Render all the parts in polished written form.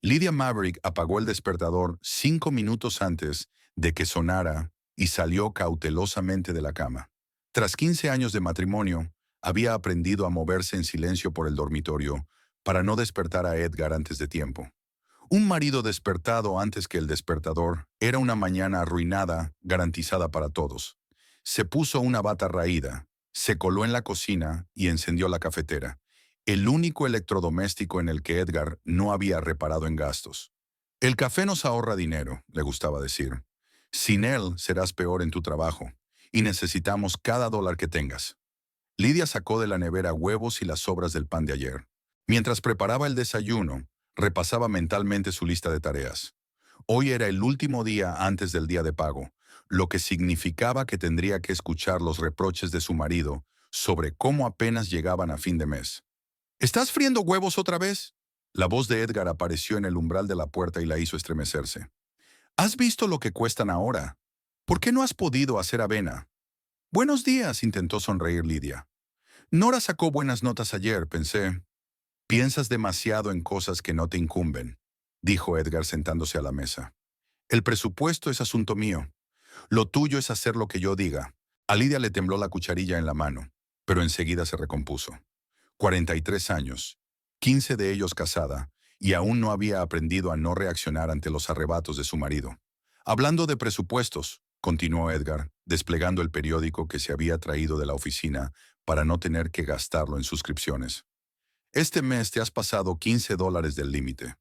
Lydia Maverick apagó el despertador 5 minutos antes de que sonara y salió cautelosamente de la cama. Tras 15 años de matrimonio, había aprendido a moverse en silencio por el dormitorio para no despertar a Edgar antes de tiempo. Un marido despertado antes que el despertador era una mañana arruinada, garantizada para todos. Se puso una bata raída, se coló en la cocina y encendió la cafetera, el único electrodoméstico en el que Edgar no había reparado en gastos. El café nos ahorra dinero, le gustaba decir. Sin él serás peor en tu trabajo, y necesitamos cada dólar que tengas. Lidia sacó de la nevera huevos y las sobras del pan de ayer. Mientras preparaba el desayuno, repasaba mentalmente su lista de tareas. Hoy era el último día antes del día de pago, lo que significaba que tendría que escuchar los reproches de su marido sobre cómo apenas llegaban a fin de mes. ¿Estás friendo huevos otra vez? La voz de Edgar apareció en el umbral de la puerta y la hizo estremecerse. ¿Has visto lo que cuestan ahora? ¿Por qué no has podido hacer avena? Buenos días, intentó sonreír Lidia. Nora sacó buenas notas ayer, pensé. Piensas demasiado en cosas que no te incumben, dijo Edgar sentándose a la mesa. El presupuesto es asunto mío. Lo tuyo es hacer lo que yo diga. A Lidia le tembló la cucharilla en la mano, pero enseguida se recompuso. 43 años, 15 de ellos casada, y aún no había aprendido a no reaccionar ante los arrebatos de su marido. Hablando de presupuestos, continuó Edgar, desplegando el periódico que se había traído de la oficina para no tener que gastarlo en suscripciones. Este mes te has pasado $15 del límite.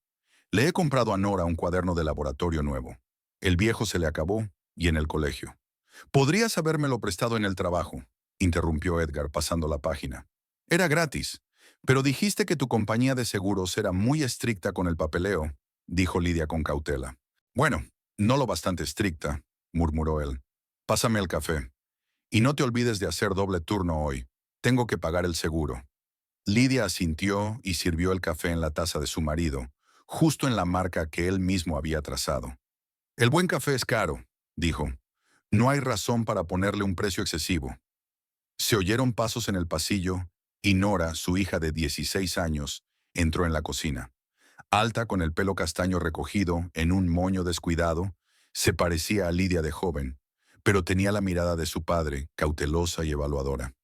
Le he comprado a Nora un cuaderno de laboratorio nuevo. El viejo se le acabó, y en el colegio. Podrías habérmelo prestado en el trabajo, interrumpió Edgar pasando la página. Era gratis, pero dijiste que tu compañía de seguros era muy estricta con el papeleo, dijo Lidia con cautela. Bueno, no lo bastante estricta, murmuró él. Pásame el café. Y no te olvides de hacer doble turno hoy. Tengo que pagar el seguro. Lidia asintió y sirvió el café en la taza de su marido, justo en la marca que él mismo había trazado. El buen café es caro, dijo. No hay razón para ponerle un precio excesivo. Se oyeron pasos en el pasillo y Nora, su hija de 16 años, entró en la cocina. Alta, con el pelo castaño recogido en un moño descuidado, se parecía a Lidia de joven, pero tenía la mirada de su padre, cautelosa y evaluadora.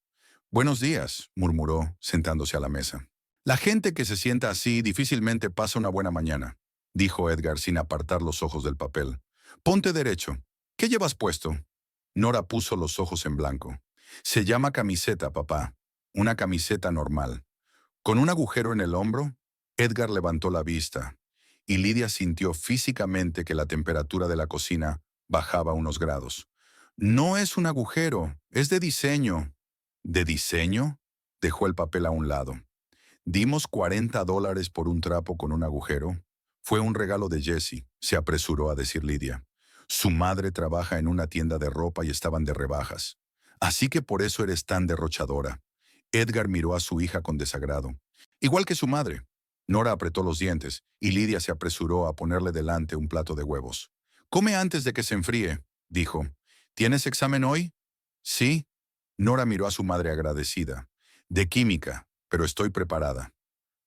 Buenos días, murmuró, sentándose a la mesa. La gente que se sienta así difícilmente pasa una buena mañana, dijo Edgar sin apartar los ojos del papel. Ponte derecho. ¿Qué llevas puesto? Nora puso los ojos en blanco. Se llama camiseta, papá. Una camiseta normal. Con un agujero en el hombro, Edgar levantó la vista, y Lidia sintió físicamente que la temperatura de la cocina bajaba unos grados. No es un agujero, es de diseño. ¿De diseño? Dejó el papel a un lado. Dimos $40 por un trapo con un agujero. Fue un regalo de Jessie, se apresuró a decir Lidia. Su madre trabaja en una tienda de ropa y estaban de rebajas. Así que por eso eres tan derrochadora. Edgar miró a su hija con desagrado. Igual que su madre. Nora apretó los dientes y Lidia se apresuró a ponerle delante un plato de huevos. Come antes de que se enfríe, dijo. ¿Tienes examen hoy? Sí. Nora miró a su madre agradecida. De química, pero estoy preparada.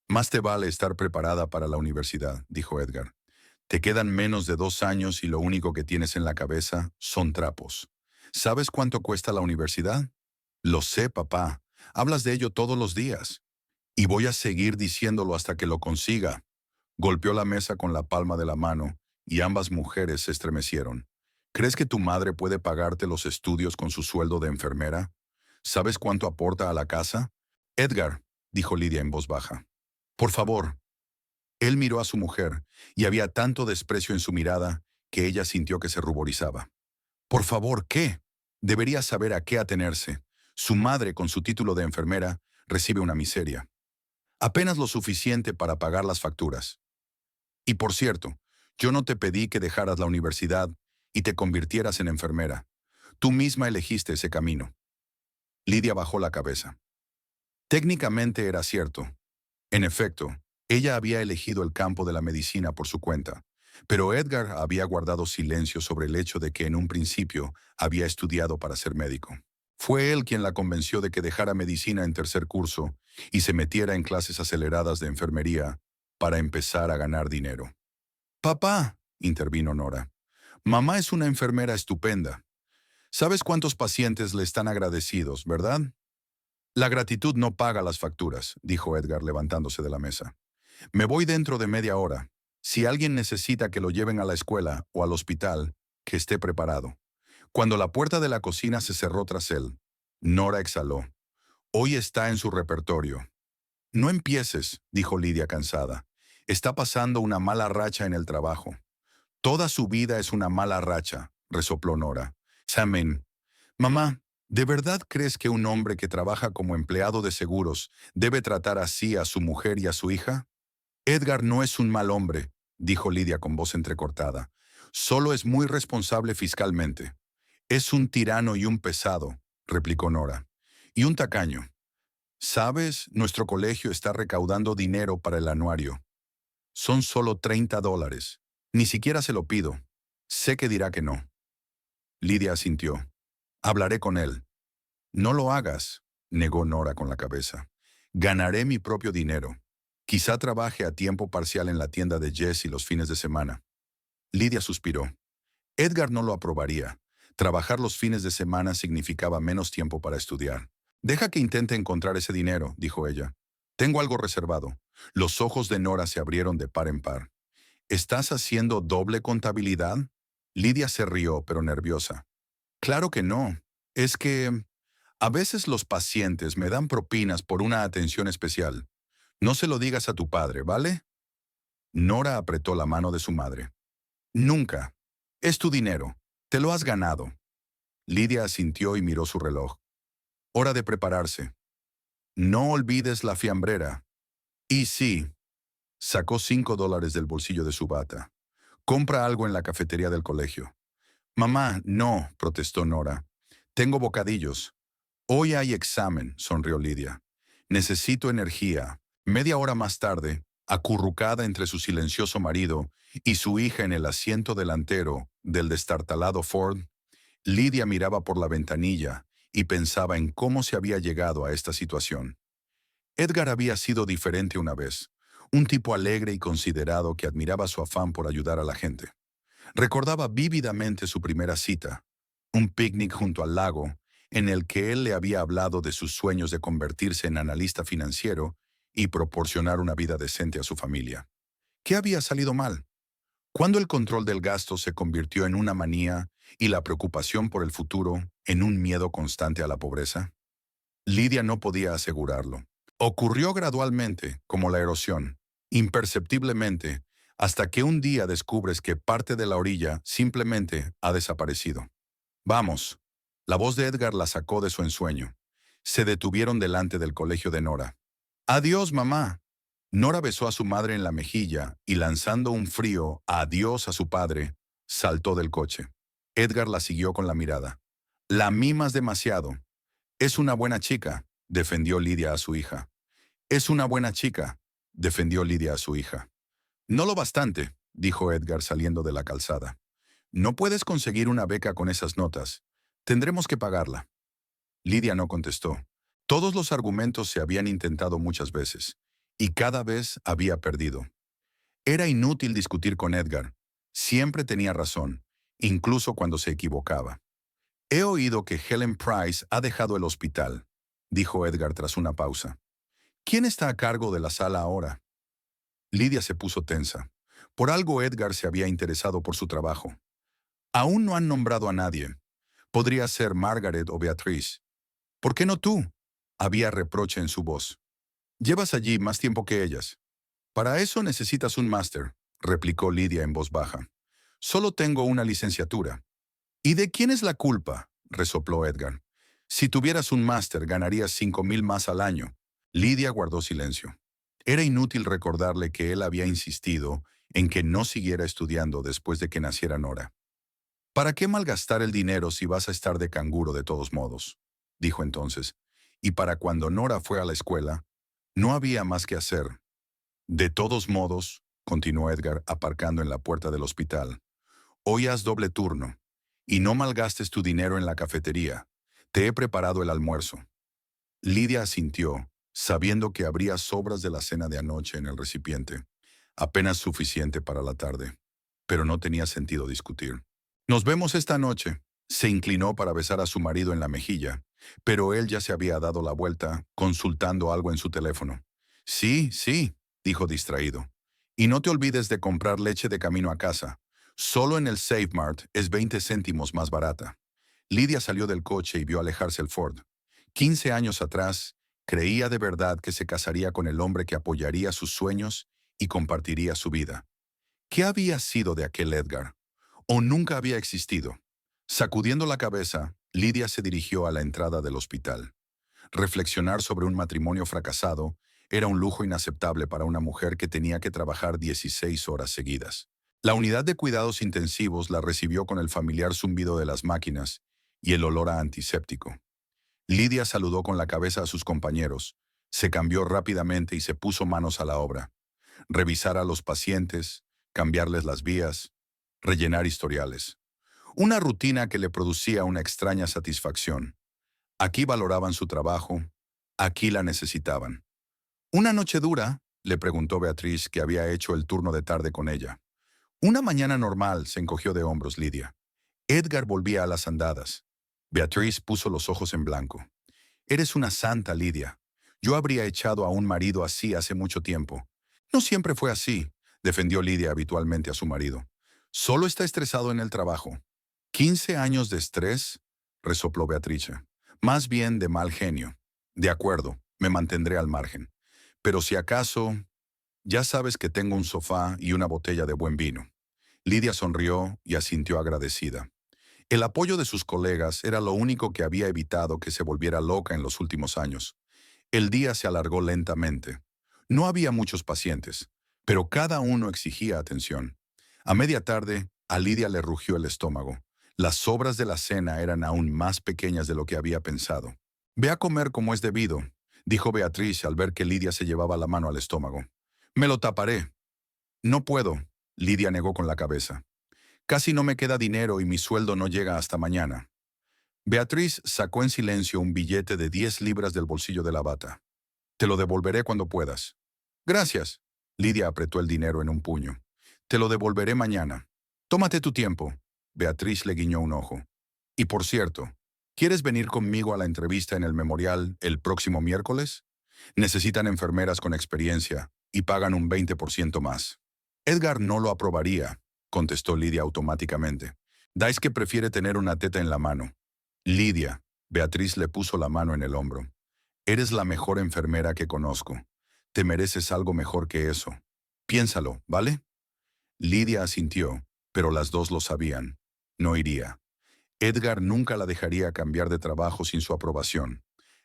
Más te vale estar preparada para la universidad, dijo Edgar. Te quedan menos de 2 años y lo único que tienes en la cabeza son trapos. ¿Sabes cuánto cuesta la universidad? Lo sé, papá. Hablas de ello todos los días. Y voy a seguir diciéndolo hasta que lo consiga. Golpeó la mesa con la palma de la mano y ambas mujeres se estremecieron. ¿Crees que tu madre puede pagarte los estudios con su sueldo de enfermera? ¿Sabes cuánto aporta a la casa? Edgar, dijo Lidia en voz baja. Por favor. Él miró a su mujer y había tanto desprecio en su mirada que ella sintió que se ruborizaba. Por favor, ¿qué? Debería saber a qué atenerse. Su madre, con su título de enfermera, recibe una miseria. Apenas lo suficiente para pagar las facturas. Y por cierto, yo no te pedí que dejaras la universidad y te convirtieras en enfermera. Tú misma elegiste ese camino. Lidia bajó la cabeza. Técnicamente era cierto. En efecto, ella había elegido el campo de la medicina por su cuenta, pero Edgar había guardado silencio sobre el hecho de que en un principio había estudiado para ser médico. Fue él quien la convenció de que dejara medicina en tercer curso y se metiera en clases aceleradas de enfermería para empezar a ganar dinero. Papá, intervino Nora, mamá es una enfermera estupenda. ¿Sabes cuántos pacientes le están agradecidos, verdad? La gratitud no paga las facturas, dijo Edgar levantándose de la mesa. Me voy dentro de media hora. Si alguien necesita que lo lleven a la escuela o al hospital, que esté preparado. Cuando la puerta de la cocina se cerró tras él, Nora exhaló. Hoy está en su repertorio. No empieces, dijo Lidia cansada. Está pasando una mala racha en el trabajo. Toda su vida es una mala racha, resopló Nora. Samen, mamá, ¿de verdad crees que un hombre que trabaja como empleado de seguros debe tratar así a su mujer y a su hija? Edgar no es un mal hombre, dijo Lidia con voz entrecortada. Solo es muy responsable fiscalmente. Es un tirano y un pesado, replicó Nora. Y un tacaño. Sabes, nuestro colegio está recaudando dinero para el anuario. Son solo $30. Ni siquiera se lo pido. Sé que dirá que no. Lidia asintió. Hablaré con él. No lo hagas, negó Nora con la cabeza. Ganaré mi propio dinero. Quizá trabaje a tiempo parcial en la tienda de Jessie los fines de semana. Lidia suspiró. Edgar no lo aprobaría. Trabajar los fines de semana significaba menos tiempo para estudiar. Deja que intente encontrar ese dinero, dijo ella. Tengo algo reservado. Los ojos de Nora se abrieron de par en par. ¿Estás haciendo doble contabilidad? Lidia se rió, pero nerviosa. Claro que no. Es que a veces los pacientes me dan propinas por una atención especial. No se lo digas a tu padre, ¿vale? Nora apretó la mano de su madre. Nunca. Es tu dinero. Te lo has ganado. Lidia asintió y miró su reloj. Hora de prepararse. No olvides la fiambrera. Y sí, sacó $5 del bolsillo de su bata. Compra algo en la cafetería del colegio. Mamá, no, protestó Nora. Tengo bocadillos. Hoy hay examen, sonrió Lidia. Necesito energía. Media hora más tarde, acurrucada entre su silencioso marido y su hija en el asiento delantero del destartalado Ford, Lidia miraba por la ventanilla y pensaba en cómo se había llegado a esta situación. Edgar había sido diferente una vez, un tipo alegre y considerado que admiraba su afán por ayudar a la gente. Recordaba vívidamente su primera cita, un picnic junto al lago, en el que él le había hablado de sus sueños de convertirse en analista financiero y proporcionar una vida decente a su familia. ¿Qué había salido mal? ¿Cuándo el control del gasto se convirtió en una manía y la preocupación por el futuro en un miedo constante a la pobreza? Lidia no podía asegurarlo. Ocurrió gradualmente, como la erosión, imperceptiblemente, hasta que un día descubres que parte de la orilla simplemente ha desaparecido. Vamos. La voz de Edgar la sacó de su ensueño. Se detuvieron delante del colegio de Nora. Adiós, mamá. Nora besó a su madre en la mejilla y lanzando un frío adiós a su padre, saltó del coche. Edgar la siguió con la mirada. La mimas demasiado. Es una buena chica, defendió Lidia a su hija. Es una buena chica, defendió Lidia a su hija. No lo bastante, dijo Edgar saliendo de la calzada. No puedes conseguir una beca con esas notas. Tendremos que pagarla. Lidia no contestó. Todos los argumentos se habían intentado muchas veces, y cada vez había perdido. Era inútil discutir con Edgar. Siempre tenía razón, incluso cuando se equivocaba. He oído que Helen Price ha dejado el hospital, dijo Edgar tras una pausa. ¿Quién está a cargo de la sala ahora? Lidia se puso tensa. Por algo Edgar se había interesado por su trabajo. Aún no han nombrado a nadie. Podría ser Margaret o Beatriz. ¿Por qué no tú? Había reproche en su voz. Llevas allí más tiempo que ellas. Para eso necesitas un máster, replicó Lidia en voz baja. Solo tengo una licenciatura. ¿Y de quién es la culpa? Resopló Edgar. Si tuvieras un máster, ganarías 5,000 más al año. Lidia guardó silencio. Era inútil recordarle que él había insistido en que no siguiera estudiando después de que naciera Nora. ¿Para qué malgastar el dinero si vas a estar de canguro de todos modos? Dijo entonces. Y para cuando Nora fue a la escuela, no había más que hacer. De todos modos, continuó Edgar aparcando en la puerta del hospital, hoy haz doble turno. Y no malgastes tu dinero en la cafetería. Te he preparado el almuerzo. Lidia asintió, sabiendo que habría sobras de la cena de anoche en el recipiente. apenas suficiente para la tarde, pero no tenía sentido discutir. Nos vemos esta noche. Se inclinó para besar a su marido en la mejilla, pero él ya se había dado la vuelta, consultando algo en su teléfono. Sí, sí, dijo distraído. Y no te olvides de comprar leche de camino a casa. Solo en el Save Mart es 20 céntimos más barata. Lidia salió del coche y vio alejarse el Ford. 15 años atrás, creía de verdad que se casaría con el hombre que apoyaría sus sueños y compartiría su vida. ¿Qué había sido de aquel Edgar? ¿O nunca había existido? Sacudiendo la cabeza, Lidia se dirigió a la entrada del hospital. Reflexionar sobre un matrimonio fracasado era un lujo inaceptable para una mujer que tenía que trabajar 16 horas seguidas. La unidad de cuidados intensivos la recibió con el familiar zumbido de las máquinas y el olor a antiséptico. Lidia saludó con la cabeza a sus compañeros, se cambió rápidamente y se puso manos a la obra. Revisar a los pacientes, cambiarles las vías, rellenar historiales. Una rutina que le producía una extraña satisfacción. Aquí valoraban su trabajo, aquí la necesitaban. ¿Una noche dura? Le preguntó Beatriz, que había hecho el turno de tarde con ella. Una mañana normal, se encogió de hombros Lidia. Edgar volvía a las andadas. Beatriz puso los ojos en blanco. Eres una santa, Lidia. Yo habría echado a un marido así hace mucho tiempo. No siempre fue así, defendió Lidia habitualmente a su marido. Solo está estresado en el trabajo. 15 años de estrés, resopló Beatriz. Más bien de mal genio. De acuerdo, me mantendré al margen. Pero si acaso, ya sabes que tengo un sofá y una botella de buen vino. Lidia sonrió y asintió agradecida. El apoyo de sus colegas era lo único que había evitado que se volviera loca en los últimos años. El día se alargó lentamente. No había muchos pacientes, pero cada uno exigía atención. A media tarde, a Lidia le rugió el estómago. Las sobras de la cena eran aún más pequeñas de lo que había pensado. Ve a comer como es debido, dijo Beatriz al ver que Lidia se llevaba la mano al estómago. Me lo taparé. No puedo, Lidia negó con la cabeza. Casi no me queda dinero y mi sueldo no llega hasta mañana. Beatriz sacó en silencio un billete de 10 libras del bolsillo de la bata. Te lo devolveré cuando puedas. Gracias. Lidia apretó el dinero en un puño. Te lo devolveré mañana. Tómate tu tiempo. Beatriz le guiñó un ojo. Y por cierto, ¿quieres venir conmigo a la entrevista en el memorial el próximo miércoles? Necesitan enfermeras con experiencia y pagan un 20% más. Edgar no lo aprobaría, contestó Lidia automáticamente. Dais que prefiere tener una teta en la mano. Lidia, Beatriz le puso la mano en el hombro. Eres la mejor enfermera que conozco. Te mereces algo mejor que eso. Piénsalo, ¿vale? Lidia asintió, pero las dos lo sabían. No iría. Edgar nunca la dejaría cambiar de trabajo sin su aprobación.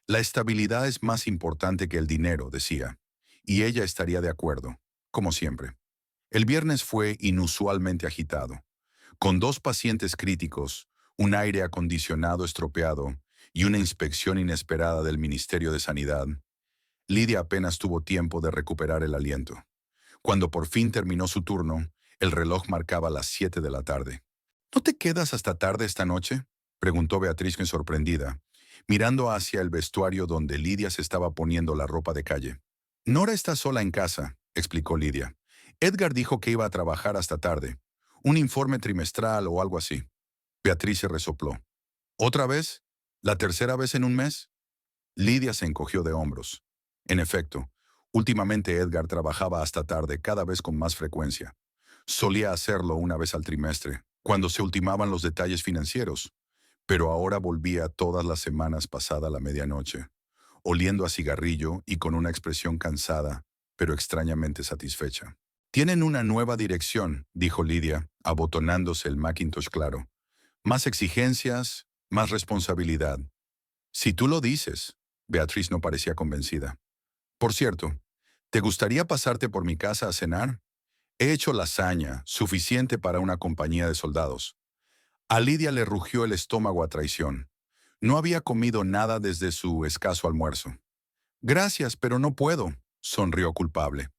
La estabilidad es más importante que el dinero, decía. Y ella estaría de acuerdo, como siempre. El viernes fue inusualmente agitado. Con 2 pacientes críticos, un aire acondicionado estropeado y una inspección inesperada del Ministerio de Sanidad, Lidia apenas tuvo tiempo de recuperar el aliento. Cuando por fin terminó su turno, el reloj marcaba las 7 de la tarde. ¿No te quedas hasta tarde esta noche?, preguntó Beatriz sorprendida, mirando hacia el vestuario donde Lidia se estaba poniendo la ropa de calle. Nora está sola en casa, explicó Lidia. Edgar dijo que iba a trabajar hasta tarde. Un informe trimestral o algo así. Beatriz se resopló. ¿Otra vez? ¿La tercera vez en un mes? Lidia se encogió de hombros. En efecto, últimamente Edgar trabajaba hasta tarde cada vez con más frecuencia. Solía hacerlo una vez al trimestre, cuando se ultimaban los detalles financieros, pero ahora volvía todas las semanas pasada la medianoche, oliendo a cigarrillo y con una expresión cansada, pero extrañamente satisfecha. Tienen una nueva dirección, dijo Lidia, abotonándose el Macintosh claro. Más exigencias, más responsabilidad. Si tú lo dices. Beatriz no parecía convencida. Por cierto, ¿te gustaría pasarte por mi casa a cenar? He hecho lasaña, suficiente para una compañía de soldados. A Lidia le rugió el estómago a traición. No había comido nada desde su escaso almuerzo. Gracias, pero no puedo, sonrió culpable.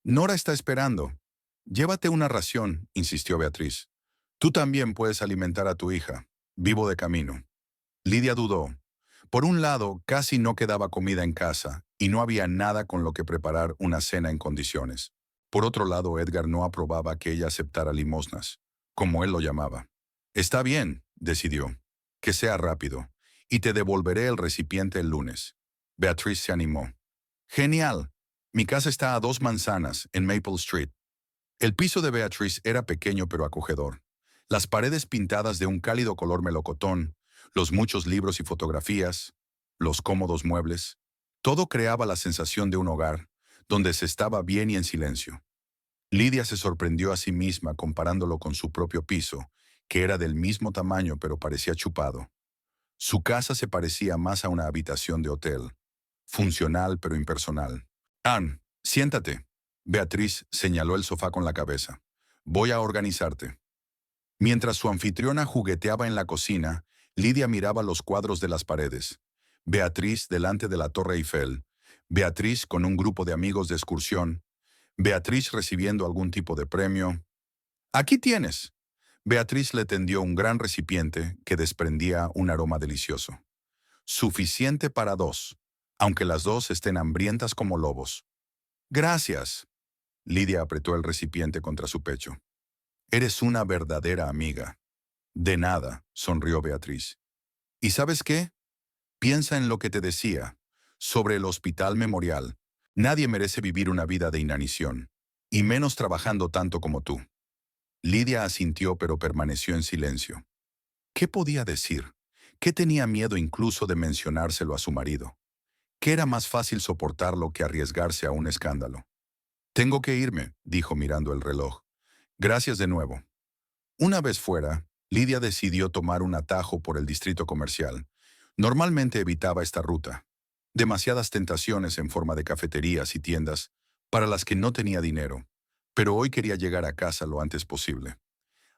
Nora está esperando. Llévate una ración, insistió Beatriz. Tú también puedes alimentar a tu hija. Vivo de camino. Lidia dudó. Por un lado, casi no quedaba comida en casa y no había nada con lo que preparar una cena en condiciones. Por otro lado, Edgar no aprobaba que ella aceptara limosnas, como él lo llamaba. Está bien, decidió. Que sea rápido, y te devolveré el recipiente el lunes. Beatriz se animó. Genial. Mi casa está a 2 manzanas, en Maple Street. El piso de Beatriz era pequeño pero acogedor. Las paredes pintadas de un cálido color melocotón, los muchos libros y fotografías, los cómodos muebles, todo creaba la sensación de un hogar, donde se estaba bien y en silencio. Lidia se sorprendió a sí misma comparándolo con su propio piso, que era del mismo tamaño pero parecía chupado. Su casa se parecía más a una habitación de hotel, funcional pero impersonal. Ann, siéntate. Beatriz señaló el sofá con la cabeza. Voy a organizarte. Mientras su anfitriona jugueteaba en la cocina, Lidia miraba los cuadros de las paredes. Beatriz delante de la Torre Eiffel. Beatriz con un grupo de amigos de excursión. Beatriz recibiendo algún tipo de premio. Aquí tienes. Beatriz le tendió un gran recipiente que desprendía un aroma delicioso. Suficiente para dos, aunque las dos estén hambrientas como lobos. Gracias. Lidia apretó el recipiente contra su pecho. Eres una verdadera amiga. De nada, sonrió Beatriz. ¿Y sabes qué? Piensa en lo que te decía, sobre el hospital memorial. Nadie merece vivir una vida de inanición, y menos trabajando tanto como tú. Lidia asintió pero permaneció en silencio. ¿Qué podía decir? ¿Qué tenía miedo incluso de mencionárselo a su marido? ¿Qué era más fácil soportarlo que arriesgarse a un escándalo? Tengo que irme, dijo mirando el reloj. Gracias de nuevo. Una vez fuera, Lidia decidió tomar un atajo por el distrito comercial. Normalmente evitaba esta ruta. Demasiadas tentaciones en forma de cafeterías y tiendas para las que no tenía dinero, pero hoy quería llegar a casa lo antes posible.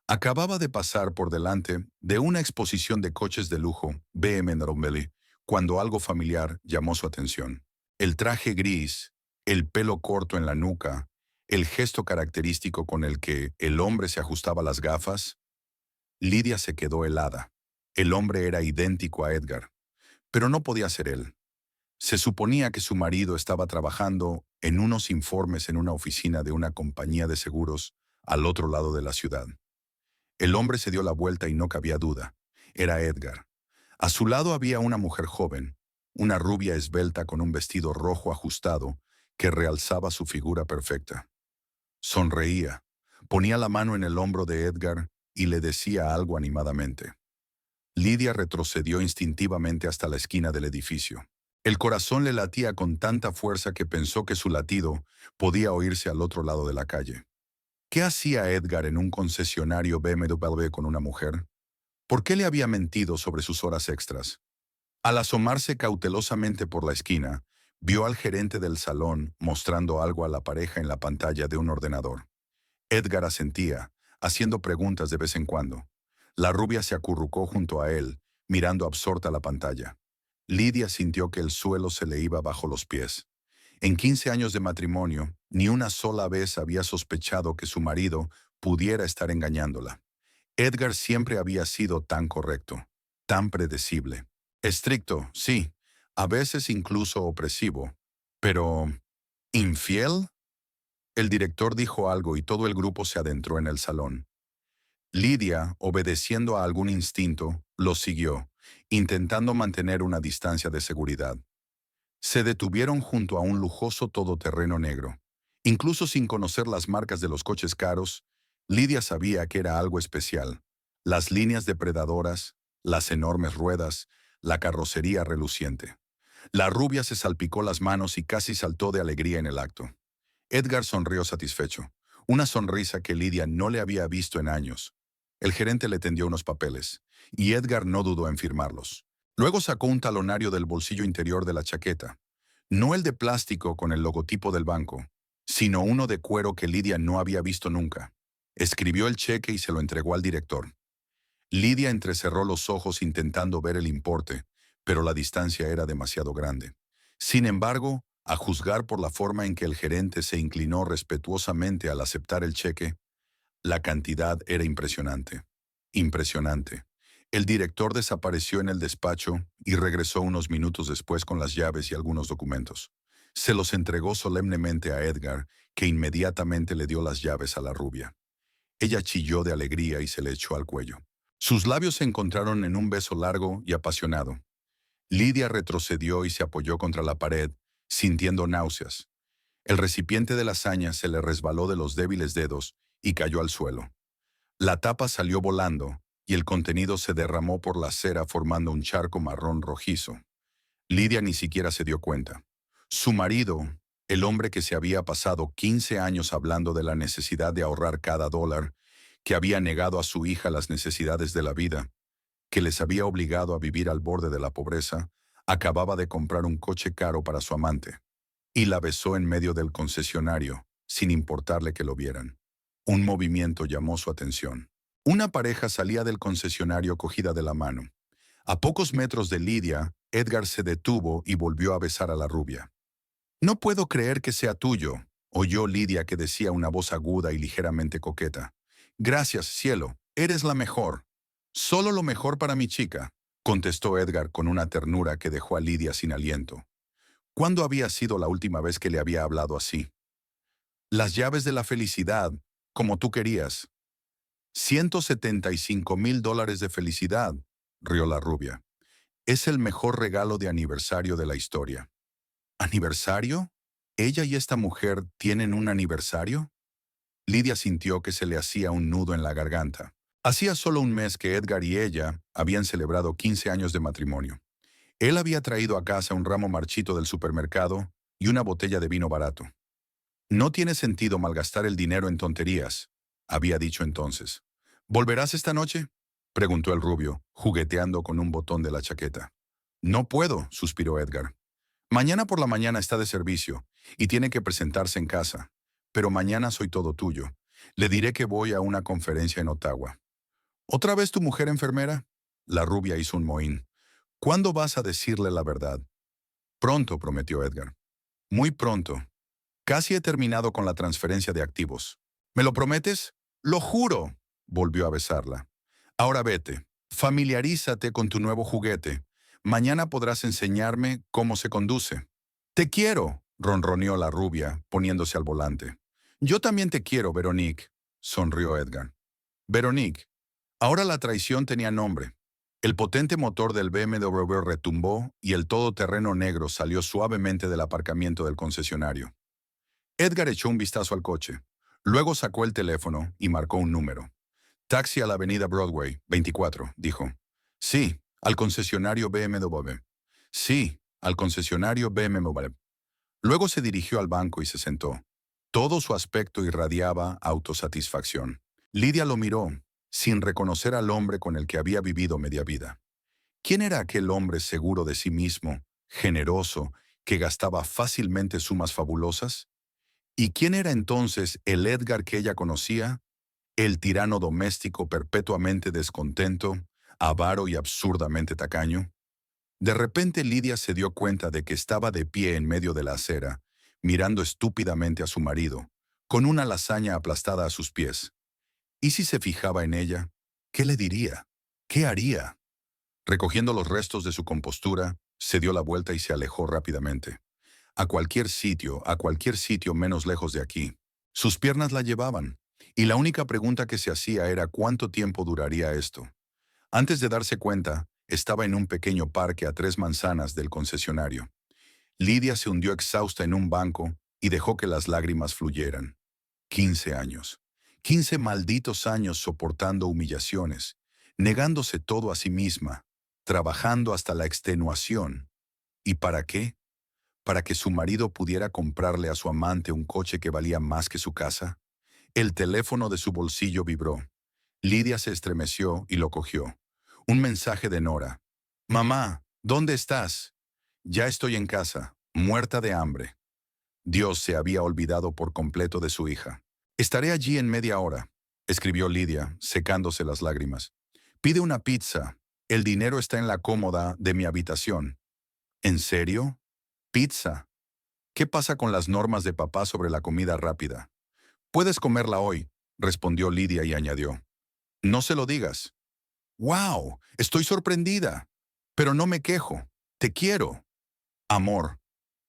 Acababa de pasar por delante de una exposición de coches de lujo BMW Rombelli cuando algo familiar llamó su atención. El traje gris, el pelo corto en la nuca, el gesto característico con el que el hombre se ajustaba las gafas. Lidia se quedó helada. El hombre era idéntico a Edgar, pero no podía ser él. Se suponía que su marido estaba trabajando en unos informes en una oficina de una compañía de seguros al otro lado de la ciudad. El hombre se dio la vuelta y no cabía duda. Era Edgar. A su lado había una mujer joven, una rubia esbelta con un vestido rojo ajustado que realzaba su figura perfecta. Sonreía, ponía la mano en el hombro de Edgar y le decía algo animadamente. Lidia retrocedió instintivamente hasta la esquina del edificio. El corazón le latía con tanta fuerza que pensó que su latido podía oírse al otro lado de la calle. ¿Qué hacía Edgar en un concesionario BMW con una mujer? ¿Por qué le había mentido sobre sus horas extras? Al asomarse cautelosamente por la esquina, vio al gerente del salón mostrando algo a la pareja en la pantalla de un ordenador. Edgar asentía, haciendo preguntas de vez en cuando. La rubia se acurrucó junto a él, mirando absorta la pantalla. Lidia sintió que el suelo se le iba bajo los pies. En 15 años de matrimonio, ni una sola vez había sospechado que su marido pudiera estar engañándola. Edgar siempre había sido tan correcto, tan predecible. Estricto, sí, a veces incluso opresivo. Pero, ¿infiel? El director dijo algo y todo el grupo se adentró en el salón. Lidia, obedeciendo a algún instinto, lo siguió, intentando mantener una distancia de seguridad. Se detuvieron junto a un lujoso todoterreno negro. Incluso sin conocer las marcas de los coches caros, Lidia sabía que era algo especial. Las líneas depredadoras, las enormes ruedas, la carrocería reluciente. La rubia se salpicó las manos y casi saltó de alegría en el acto. Edgar sonrió satisfecho, una sonrisa que Lidia no le había visto en años. El gerente le tendió unos papeles, y Edgar no dudó en firmarlos. Luego sacó un talonario del bolsillo interior de la chaqueta. No el de plástico con el logotipo del banco, sino uno de cuero que Lidia no había visto nunca. Escribió el cheque y se lo entregó al director. Lidia entrecerró los ojos intentando ver el importe, pero la distancia era demasiado grande. Sin embargo, a juzgar por la forma en que el gerente se inclinó respetuosamente al aceptar el cheque, la cantidad era impresionante. Impresionante. El director desapareció en el despacho y regresó unos minutos después con las llaves y algunos documentos. Se los entregó solemnemente a Edgar, que inmediatamente le dio las llaves a la rubia. Ella chilló de alegría y se le echó al cuello. Sus labios se encontraron en un beso largo y apasionado. Lidia retrocedió y se apoyó contra la pared, sintiendo náuseas. El recipiente de lasaña se le resbaló de los débiles dedos y cayó al suelo. La tapa salió volando y el contenido se derramó por la acera formando un charco marrón rojizo. Lidia ni siquiera se dio cuenta. Su marido, el hombre que se había pasado 15 años hablando de la necesidad de ahorrar cada dólar, que había negado a su hija las necesidades de la vida, que les había obligado a vivir al borde de la pobreza, acababa de comprar un coche caro para su amante. Y la besó en medio del concesionario, sin importarle que lo vieran. Un movimiento llamó su atención. Una pareja salía del concesionario cogida de la mano. A pocos metros de Lidia, Edgar se detuvo y volvió a besar a la rubia. «No puedo creer que sea tuyo», oyó Lidia que decía una voz aguda y ligeramente coqueta. «Gracias, cielo, eres la mejor». «Solo lo mejor para mi chica», contestó Edgar con una ternura que dejó a Lidia sin aliento. ¿Cuándo había sido la última vez que le había hablado así? «Las llaves de la felicidad, como tú querías». $175,000 de felicidad, rió la rubia. «Es el mejor regalo de aniversario de la historia». ¿Aniversario? ¿Ella y esta mujer tienen un aniversario? Lidia sintió que se le hacía un nudo en la garganta. Hacía solo un mes que Edgar y ella habían celebrado 15 años de matrimonio. Él había traído a casa un ramo marchito del supermercado y una botella de vino barato. «No tiene sentido malgastar el dinero en tonterías», había dicho entonces. «¿Volverás esta noche?», preguntó el rubio, jugueteando con un botón de la chaqueta. «No puedo», suspiró Edgar. «Mañana por la mañana está de servicio y tiene que presentarse en casa. Pero mañana soy todo tuyo. Le diré que voy a una conferencia en Ottawa». «¿Otra vez tu mujer enfermera?», la rubia hizo un mohín. «¿Cuándo vas a decirle la verdad?». «Pronto», prometió Edgar. «Muy pronto. Casi he terminado con la transferencia de activos». «¿Me lo prometes?». «Lo juro», volvió a besarla. «Ahora vete. Familiarízate con tu nuevo juguete. Mañana podrás enseñarme cómo se conduce». «Te quiero», ronroneó la rubia, poniéndose al volante. «Yo también te quiero, Veronique», sonrió Edgar. «Veronique». Ahora la traición tenía nombre. El potente motor del BMW retumbó y el todoterreno negro salió suavemente del aparcamiento del concesionario. Edgar echó un vistazo al coche. Luego sacó el teléfono y marcó un número. «Taxi a la avenida Broadway, 24», dijo. «Sí, al concesionario BMW». «Sí, al concesionario BMW». Luego se dirigió al banco y se sentó. Todo su aspecto irradiaba autosatisfacción. Lidia lo miró, sin reconocer al hombre con el que había vivido media vida. ¿Quién era aquel hombre seguro de sí mismo, generoso, que gastaba fácilmente sumas fabulosas? ¿Y quién era entonces el Edgar que ella conocía? El tirano doméstico perpetuamente descontento, avaro y absurdamente tacaño. De repente Lidia se dio cuenta de que estaba de pie en medio de la acera, mirando estúpidamente a su marido, con una lasaña aplastada a sus pies. ¿Y si se fijaba en ella? ¿Qué le diría? ¿Qué haría? Recogiendo los restos de su compostura, se dio la vuelta y se alejó rápidamente. A cualquier sitio menos lejos de aquí. Sus piernas la llevaban, y la única pregunta que se hacía era cuánto tiempo duraría esto. Antes de darse cuenta, estaba en un pequeño parque a 3 manzanas del concesionario. Lidia se hundió exhausta en un banco y dejó que las lágrimas fluyeran. 15 años. 15 malditos años soportando humillaciones, negándose todo a sí misma, trabajando hasta la extenuación. ¿Y para qué? ¿Para que su marido pudiera comprarle a su amante un coche que valía más que su casa? El teléfono de su bolsillo vibró. Lidia se estremeció y lo cogió. Un mensaje de Nora. «Mamá, ¿dónde estás?» «Ya estoy en casa, muerta de hambre». Dios se había olvidado por completo de su hija. «Estaré allí en media hora», escribió Lidia, secándose las lágrimas. «Pide una pizza. El dinero está en la cómoda de mi habitación». «¿En serio? ¿Pizza? ¿Qué pasa con las normas de papá sobre la comida rápida?» «Puedes comerla hoy», respondió Lidia y añadió. «No se lo digas». «¡Wow! Estoy sorprendida. Pero no me quejo. Te quiero». «Amor».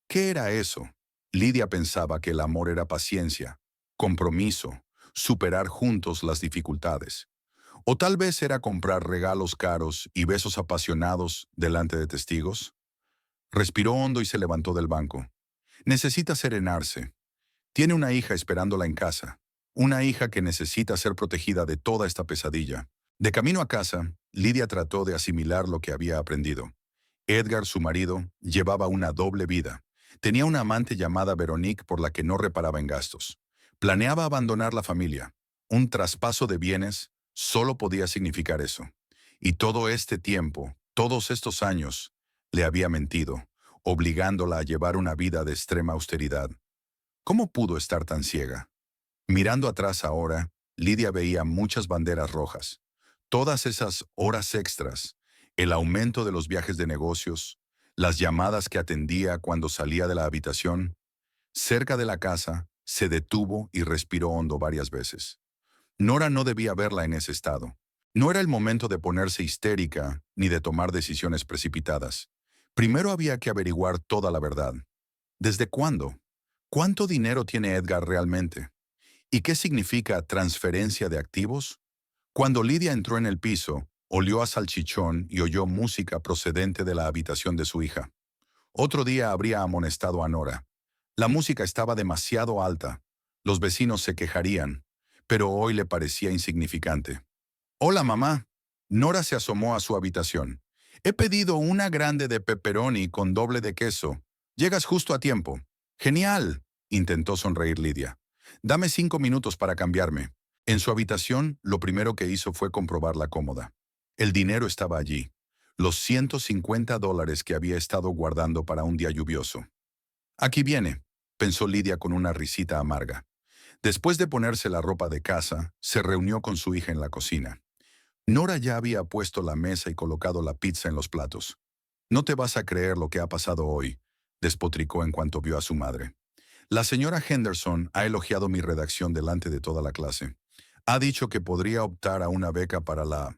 ¿Qué era eso? Lidia pensaba que el amor era paciencia, compromiso, superar juntos las dificultades. O tal vez era comprar regalos caros y besos apasionados delante de testigos. Respiró hondo y se levantó del banco. Necesita serenarse. Tiene una hija esperándola en casa. Una hija que necesita ser protegida de toda esta pesadilla. De camino a casa, Lidia trató de asimilar lo que había aprendido. Edgar, su marido, llevaba una doble vida. Tenía una amante llamada Veronique por la que no reparaba en gastos. Planeaba abandonar la familia. Un traspaso de bienes solo podía significar eso. Y todo este tiempo, todos estos años, le había mentido, obligándola a llevar una vida de extrema austeridad. ¿Cómo pudo estar tan ciega? Mirando atrás ahora, Lidia veía muchas banderas rojas. Todas esas horas extras, el aumento de los viajes de negocios, las llamadas que atendía cuando salía de la habitación. Cerca de la casa, se detuvo y respiró hondo varias veces. Nora no debía verla en ese estado. No era el momento de ponerse histérica ni de tomar decisiones precipitadas. Primero había que averiguar toda la verdad. ¿Desde cuándo? ¿Cuánto dinero tiene Edgar realmente? ¿Y qué significa transferencia de activos? Cuando Lidia entró en el piso, olió a salchichón y oyó música procedente de la habitación de su hija. Otro día habría amonestado a Nora. La música estaba demasiado alta. Los vecinos se quejarían, pero hoy le parecía insignificante. «Hola, mamá». Nora se asomó a su habitación. «He pedido una grande de pepperoni con doble de queso. Llegas justo a tiempo». «Genial», intentó sonreír Lidia. «Dame 5 minutos para cambiarme». En su habitación, lo primero que hizo fue comprobar la cómoda. El dinero estaba allí. Los $150 que había estado guardando para un día lluvioso. «Aquí viene», pensó Lidia con una risita amarga. Después de ponerse la ropa de casa, se reunió con su hija en la cocina. Nora ya había puesto la mesa y colocado la pizza en los platos. «No te vas a creer lo que ha pasado hoy», despotricó en cuanto vio a su madre. «La señora Henderson ha elogiado mi redacción delante de toda la clase. Ha dicho que podría optar a una beca para la...».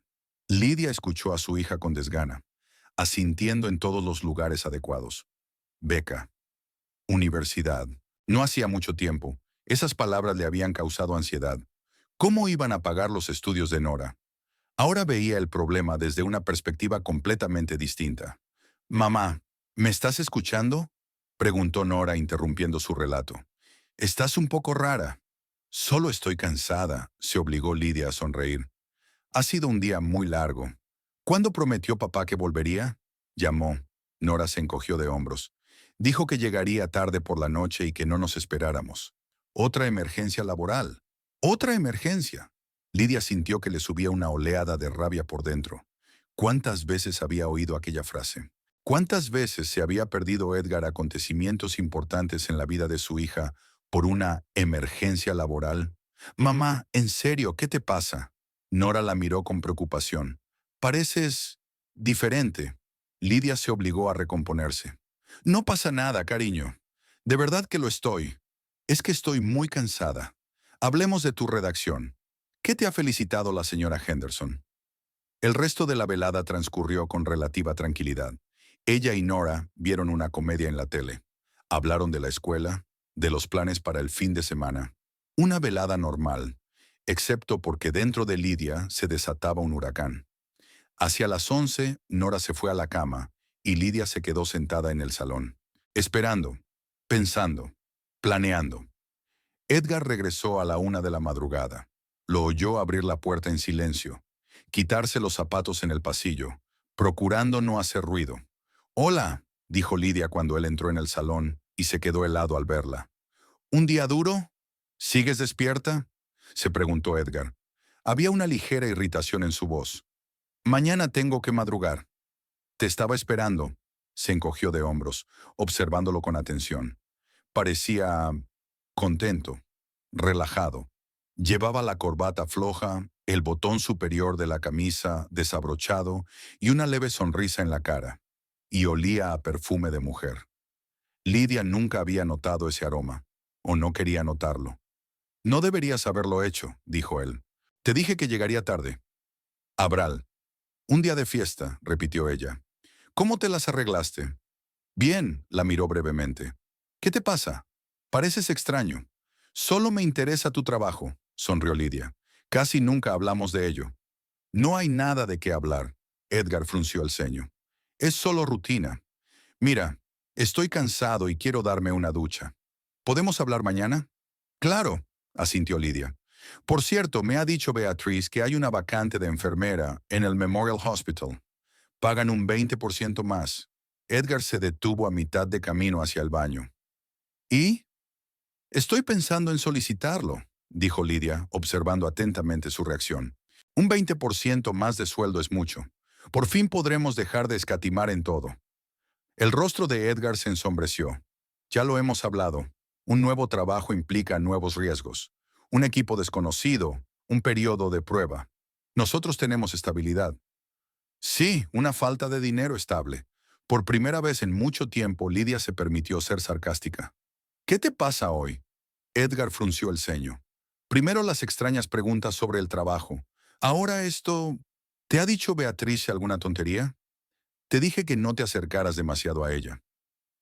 Lidia escuchó a su hija con desgana, asintiendo en todos los lugares adecuados. Beca. Universidad. No hacía mucho tiempo. Esas palabras le habían causado ansiedad. ¿Cómo iban a pagar los estudios de Nora? Ahora veía el problema desde una perspectiva completamente distinta. «Mamá, ¿me estás escuchando?», preguntó Nora interrumpiendo su relato. «Estás un poco rara». «Solo estoy cansada», se obligó Lidia a sonreír. «Ha sido un día muy largo». «¿Cuándo prometió papá que volvería?», llamó. Nora se encogió de hombros. «Dijo que llegaría tarde por la noche y que no nos esperáramos». «Otra emergencia laboral». «¿Otra emergencia?». Lidia sintió que le subía una oleada de rabia por dentro. ¿Cuántas veces había oído aquella frase? ¿Cuántas veces se había perdido Edgar acontecimientos importantes en la vida de su hija por una emergencia laboral? «Mamá, en serio, ¿qué te pasa?». Nora la miró con preocupación. «Pareces diferente». Lidia se obligó a recomponerse. «No pasa nada, cariño. De verdad que lo estoy. Es que estoy muy cansada. Hablemos de tu redacción. ¿Qué te ha felicitado la señora Henderson?». El resto de la velada transcurrió con relativa tranquilidad. Ella y Nora vieron una comedia en la tele. Hablaron de la escuela, de los planes para el fin de semana. Una velada normal, excepto porque dentro de Lidia se desataba un huracán. Hacia las 11, Nora se fue a la cama y Lidia se quedó sentada en el salón, esperando, pensando, planeando. Edgar regresó a la 1 de la madrugada. Lo oyó abrir la puerta en silencio, quitarse los zapatos en el pasillo, procurando no hacer ruido. «Hola», dijo Lidia cuando él entró en el salón y se quedó helado al verla. «¿Un día duro? ¿Sigues despierta?», se preguntó Edgar. Había una ligera irritación en su voz. «Mañana tengo que madrugar». «Te estaba esperando», se encogió de hombros, observándolo con atención. Parecía contento, relajado. Llevaba la corbata floja, el botón superior de la camisa desabrochado y una leve sonrisa en la cara. Y olía a perfume de mujer. Lidia nunca había notado ese aroma, o no quería notarlo. «No deberías haberlo hecho», dijo él. «Te dije que llegaría tarde». «Abral». «Un día de fiesta», repitió ella. «¿Cómo te las arreglaste?». «Bien», la miró brevemente. «¿Qué te pasa?». Pareces extraño. Solo me interesa tu trabajo, sonrió Lidia. Casi nunca hablamos de ello. No hay nada de qué hablar. Edgar frunció el ceño. Es solo rutina. Mira, estoy cansado y quiero darme una ducha. ¿Podemos hablar mañana? Claro, asintió Lidia. Por cierto, me ha dicho Beatriz que hay una vacante de enfermera en el Memorial Hospital. Pagan un 20% más. Edgar se detuvo a mitad de camino hacia el baño. ¿Y? Estoy pensando en solicitarlo, dijo Lidia, observando atentamente su reacción. Un 20% más de sueldo es mucho. Por fin podremos dejar de escatimar en todo. El rostro de Edgar se ensombreció. Ya lo hemos hablado. Un nuevo trabajo implica nuevos riesgos. Un equipo desconocido, un periodo de prueba. Nosotros tenemos estabilidad. Sí, una falta de dinero estable. Por primera vez en mucho tiempo, Lidia se permitió ser sarcástica. ¿Qué te pasa hoy? Edgar frunció el ceño. Primero las extrañas preguntas sobre el trabajo. Ahora esto... ¿Te ha dicho Beatriz alguna tontería? Te dije que no te acercaras demasiado a ella.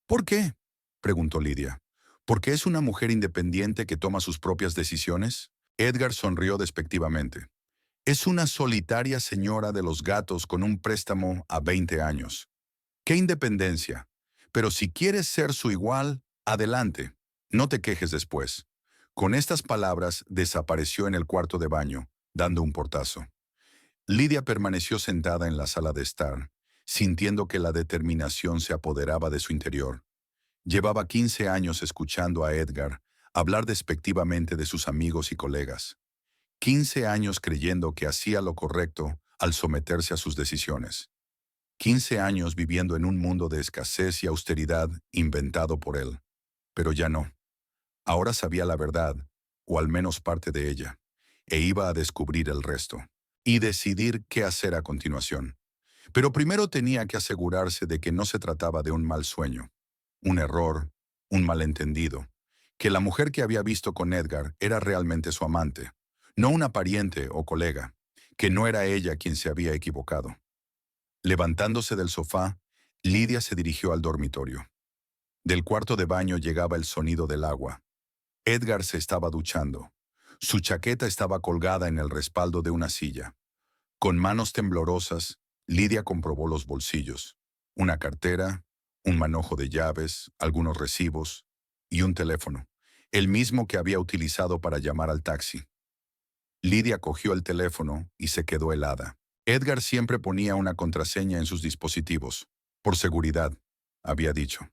¿Por qué? Preguntó Lidia. ¿Porque es una mujer independiente que toma sus propias decisiones? Edgar sonrió despectivamente. Es una solitaria señora de los gatos con un préstamo a 20 años. ¡Qué independencia! Pero si quieres ser su igual, adelante. No te quejes después. Con estas palabras desapareció en el cuarto de baño, dando un portazo. Lidia permaneció sentada en la sala de estar, sintiendo que la determinación se apoderaba de su interior. Llevaba 15 años escuchando a Edgar hablar despectivamente de sus amigos y colegas. 15 años creyendo que hacía lo correcto al someterse a sus decisiones. 15 años viviendo en un mundo de escasez y austeridad inventado por él. Pero ya no. Ahora sabía la verdad, o al menos parte de ella, e iba a descubrir el resto, y decidir qué hacer a continuación. Pero primero tenía que asegurarse de que no se trataba de un mal sueño, un error, un malentendido, que la mujer que había visto con Edgar era realmente su amante, no una pariente o colega, que no era ella quien se había equivocado. Levantándose del sofá, Lidia se dirigió al dormitorio. Del cuarto de baño llegaba el sonido del agua. Edgar se estaba duchando. Su chaqueta estaba colgada en el respaldo de una silla. Con manos temblorosas, Lidia comprobó los bolsillos. Una cartera, un manojo de llaves, algunos recibos y un teléfono, el mismo que había utilizado para llamar al taxi. Lidia cogió el teléfono y se quedó helada. Edgar siempre ponía una contraseña en sus dispositivos, por seguridad, había dicho.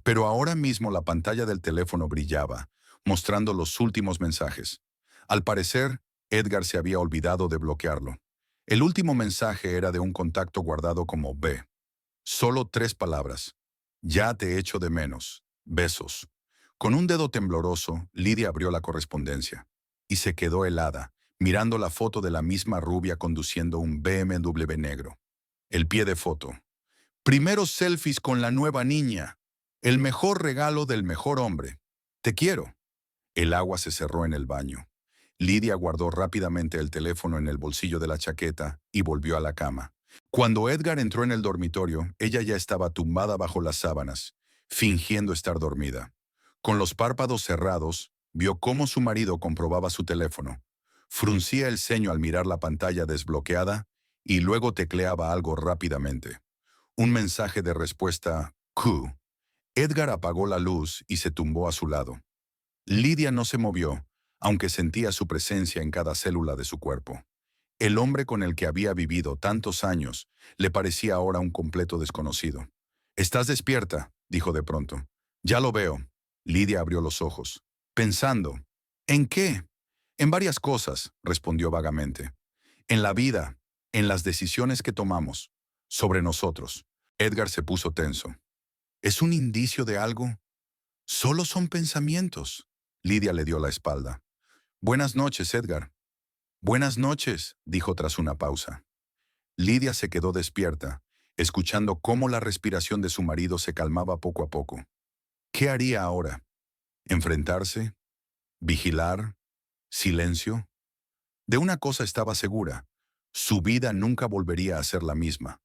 Pero ahora mismo la pantalla del teléfono brillaba, mostrando los últimos mensajes. Al parecer, Edgar se había olvidado de bloquearlo. El último mensaje era de un contacto guardado como B. Solo 3 palabras. Ya te echo de menos. Besos. Con un dedo tembloroso, Lidia abrió la correspondencia. Y se quedó helada, mirando la foto de la misma rubia conduciendo un BMW negro. El pie de foto. Primeros selfies con la nueva niña. El mejor regalo del mejor hombre. Te quiero. El agua se cerró en el baño. Lidia guardó rápidamente el teléfono en el bolsillo de la chaqueta y volvió a la cama. Cuando Edgar entró en el dormitorio, ella ya estaba tumbada bajo las sábanas, fingiendo estar dormida. Con los párpados cerrados, vio cómo su marido comprobaba su teléfono. Fruncía el ceño al mirar la pantalla desbloqueada y luego tecleaba algo rápidamente. Un mensaje de respuesta Q. Edgar apagó la luz y se tumbó a su lado. Lidia no se movió, aunque sentía su presencia en cada célula de su cuerpo. El hombre con el que había vivido tantos años le parecía ahora un completo desconocido. «Estás despierta», dijo de pronto. «Ya lo veo». Lidia abrió los ojos. Pensando. «¿En qué?» «En varias cosas», respondió vagamente. «En la vida, en las decisiones que tomamos, sobre nosotros». Edgar se puso tenso. «¿Es un indicio de algo?» «Solo son pensamientos». Lidia le dio la espalda. «Buenas noches, Edgar». «Buenas noches», dijo tras una pausa. Lidia se quedó despierta, escuchando cómo la respiración de su marido se calmaba poco a poco. ¿Qué haría ahora? ¿Enfrentarse? ¿Vigilar? ¿Silencio? De una cosa estaba segura. Su vida nunca volvería a ser la misma.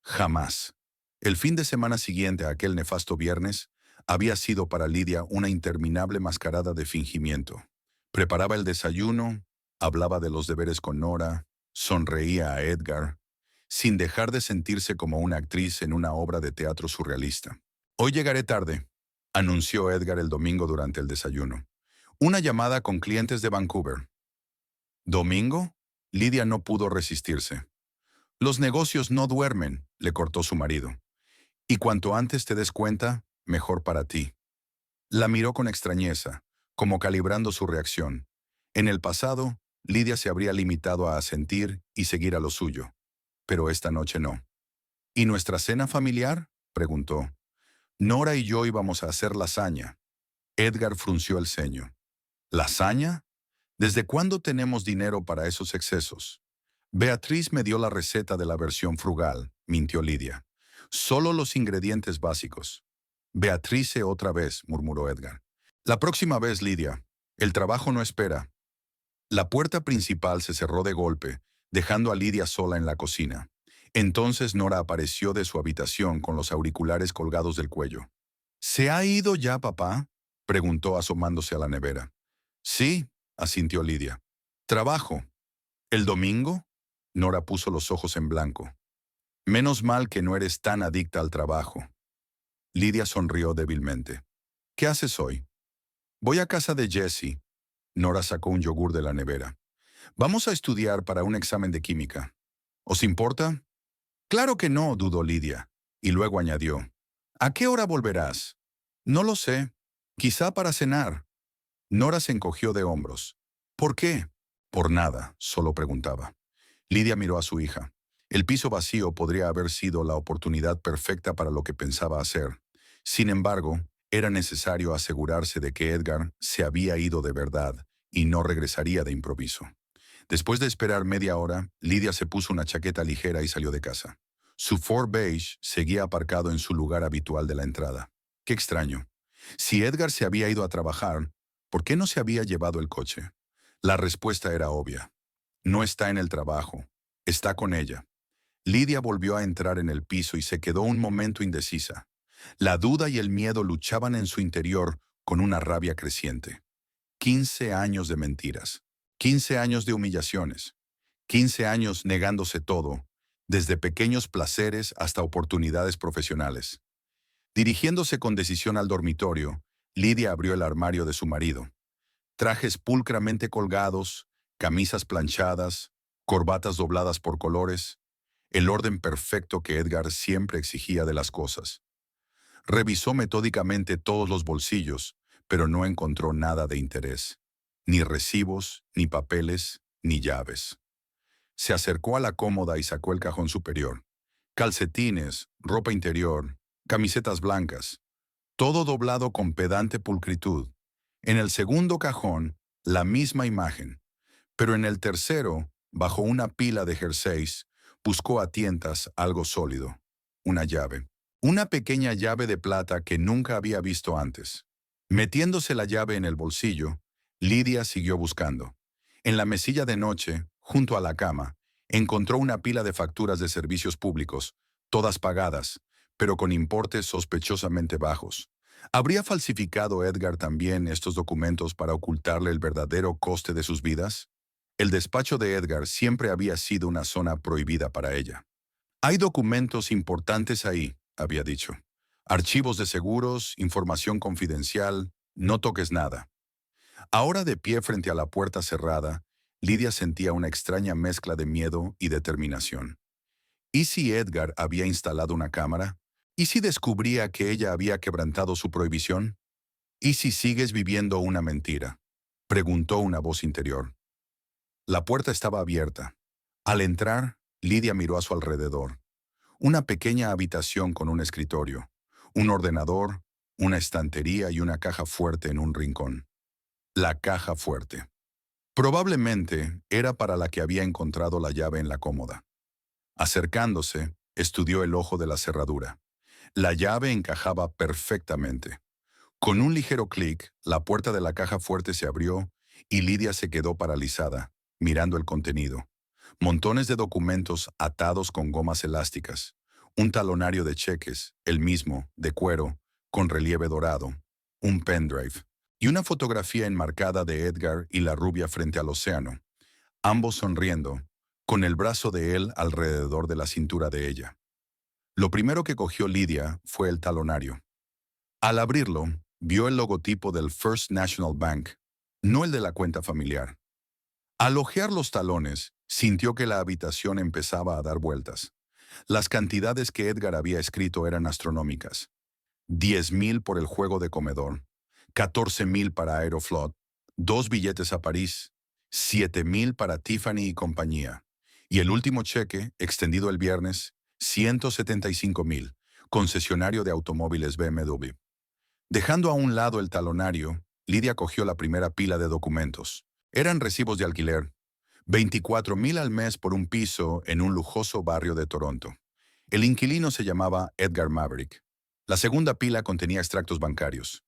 Jamás. El fin de semana siguiente a aquel nefasto viernes, había sido para Lidia una interminable mascarada de fingimiento. Preparaba el desayuno, hablaba de los deberes con Nora, sonreía a Edgar, sin dejar de sentirse como una actriz en una obra de teatro surrealista. Hoy llegaré tarde, anunció Edgar el domingo durante el desayuno. Una llamada con clientes de Vancouver. ¿Domingo? Lidia no pudo resistirse. Los negocios no duermen, le cortó su marido. Y cuanto antes te des cuenta, mejor para ti. La miró con extrañeza, como calibrando su reacción. En el pasado, Lidia se habría limitado a asentir y seguir a lo suyo. Pero esta noche no. ¿Y nuestra cena familiar? Preguntó. Nora y yo íbamos a hacer lasaña. Edgar frunció el ceño. ¿Lasaña? ¿Desde cuándo tenemos dinero para esos excesos? Beatriz me dio la receta de la versión frugal, mintió Lidia. Solo los ingredientes básicos. Beatrice otra vez, murmuró Edgar. La próxima vez, Lidia. El trabajo no espera. La puerta principal se cerró de golpe, dejando a Lidia sola en la cocina. Entonces Nora apareció de su habitación con los auriculares colgados del cuello. ¿Se ha ido ya, papá? Preguntó asomándose a la nevera. Sí, asintió Lidia. Trabajo. ¿El domingo? Nora puso los ojos en blanco. Menos mal que no eres tan adicta al trabajo. Lidia sonrió débilmente. ¿Qué haces hoy? Voy a casa de Jessie. Nora sacó un yogur de la nevera. Vamos a estudiar para un examen de química. ¿Os importa? Claro que no, dudó Lidia. Y luego añadió. ¿A qué hora volverás? No lo sé. Quizá para cenar. Nora se encogió de hombros. ¿Por qué? Por nada, solo preguntaba. Lidia miró a su hija. El piso vacío podría haber sido la oportunidad perfecta para lo que pensaba hacer. Sin embargo, era necesario asegurarse de que Edgar se había ido de verdad y no regresaría de improviso. Después de esperar media hora, Lidia se puso una chaqueta ligera y salió de casa. Su Ford Beige seguía aparcado en su lugar habitual de la entrada. Qué extraño. Si Edgar se había ido a trabajar, ¿por qué no se había llevado el coche? La respuesta era obvia. No está en el trabajo. Está con ella. Lidia volvió a entrar en el piso y se quedó un momento indecisa. La duda y el miedo luchaban en su interior con una rabia creciente. 15 años de mentiras. 15 años de humillaciones. 15 años negándose todo, desde pequeños placeres hasta oportunidades profesionales. Dirigiéndose con decisión al dormitorio, Lidia abrió el armario de su marido. Trajes pulcramente colgados, camisas planchadas, corbatas dobladas por colores, el orden perfecto que Edgar siempre exigía de las cosas. Revisó metódicamente todos los bolsillos, pero no encontró nada de interés. Ni recibos, ni papeles, ni llaves. Se acercó a la cómoda y sacó el cajón superior. Calcetines, ropa interior, camisetas blancas, todo doblado con pedante pulcritud. En el segundo cajón, la misma imagen, pero en el tercero, bajo una pila de jerseys, buscó a tientas algo sólido, una llave. Una pequeña llave de plata que nunca había visto antes. Metiéndose la llave en el bolsillo, Lidia siguió buscando. En la mesilla de noche, junto a la cama, encontró una pila de facturas de servicios públicos, todas pagadas, pero con importes sospechosamente bajos. ¿Habría falsificado Edgar también estos documentos para ocultarle el verdadero coste de sus vidas? El despacho de Edgar siempre había sido una zona prohibida para ella. Hay documentos importantes ahí, había dicho. Archivos de seguros, información confidencial, no toques nada. Ahora de pie frente a la puerta cerrada, Lidia sentía una extraña mezcla de miedo y determinación. ¿Y si Edgar había instalado una cámara? ¿Y si descubría que ella había quebrantado su prohibición? ¿Y si sigues viviendo una mentira? Preguntó una voz interior. La puerta estaba abierta. Al entrar, Lidia miró a su alrededor. Una pequeña habitación con un escritorio, un ordenador, una estantería y una caja fuerte en un rincón. La caja fuerte. Probablemente era para la que había encontrado la llave en la cómoda. Acercándose, estudió el ojo de la cerradura. La llave encajaba perfectamente. Con un ligero clic, la puerta de la caja fuerte se abrió y Lidia se quedó paralizada, mirando el contenido. Montones de documentos atados con gomas elásticas. Un talonario de cheques, el mismo, de cuero, con relieve dorado, un pendrive y una fotografía enmarcada de Edgar y la rubia frente al océano, ambos sonriendo, con el brazo de él alrededor de la cintura de ella. Lo primero que cogió Lidia fue el talonario. Al abrirlo, vio el logotipo del First National Bank, no el de la cuenta familiar. Al hojear los talones, sintió que la habitación empezaba a dar vueltas. Las cantidades que Edgar había escrito eran astronómicas. 10,000 por el juego de comedor, 14,000 para Aeroflot, 2 billetes a París, 7,000 para Tiffany y compañía. Y el último cheque, extendido el viernes, 175,000, concesionario de automóviles BMW. Dejando a un lado el talonario, Lidia cogió la primera pila de documentos. Eran recibos de alquiler, 24,000 al mes por un piso en un lujoso barrio de Toronto. El inquilino se llamaba Edgar Maverick. La segunda pila contenía extractos bancarios.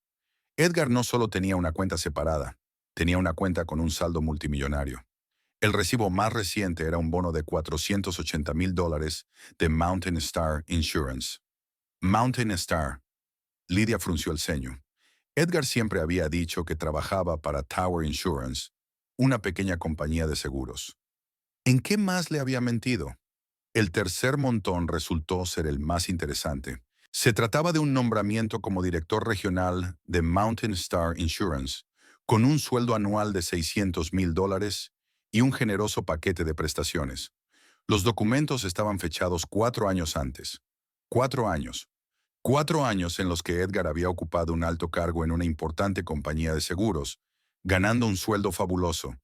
Edgar no solo tenía una cuenta separada, tenía una cuenta con un saldo multimillonario. El recibo más reciente era un bono de $480,000 de Mountain Star Insurance. Mountain Star. Lidia frunció el ceño. Edgar siempre había dicho que trabajaba para Tower Insurance, una pequeña compañía de seguros. ¿En qué más le había mentido? El tercer montón resultó ser el más interesante. Se trataba de un nombramiento como director regional de Mountain Star Insurance, con un sueldo anual de $600,000 y un generoso paquete de prestaciones. Los documentos estaban fechados 4 años antes. 4 años. 4 años en los que Edgar había ocupado un alto cargo en una importante compañía de seguros, ganando un sueldo fabuloso.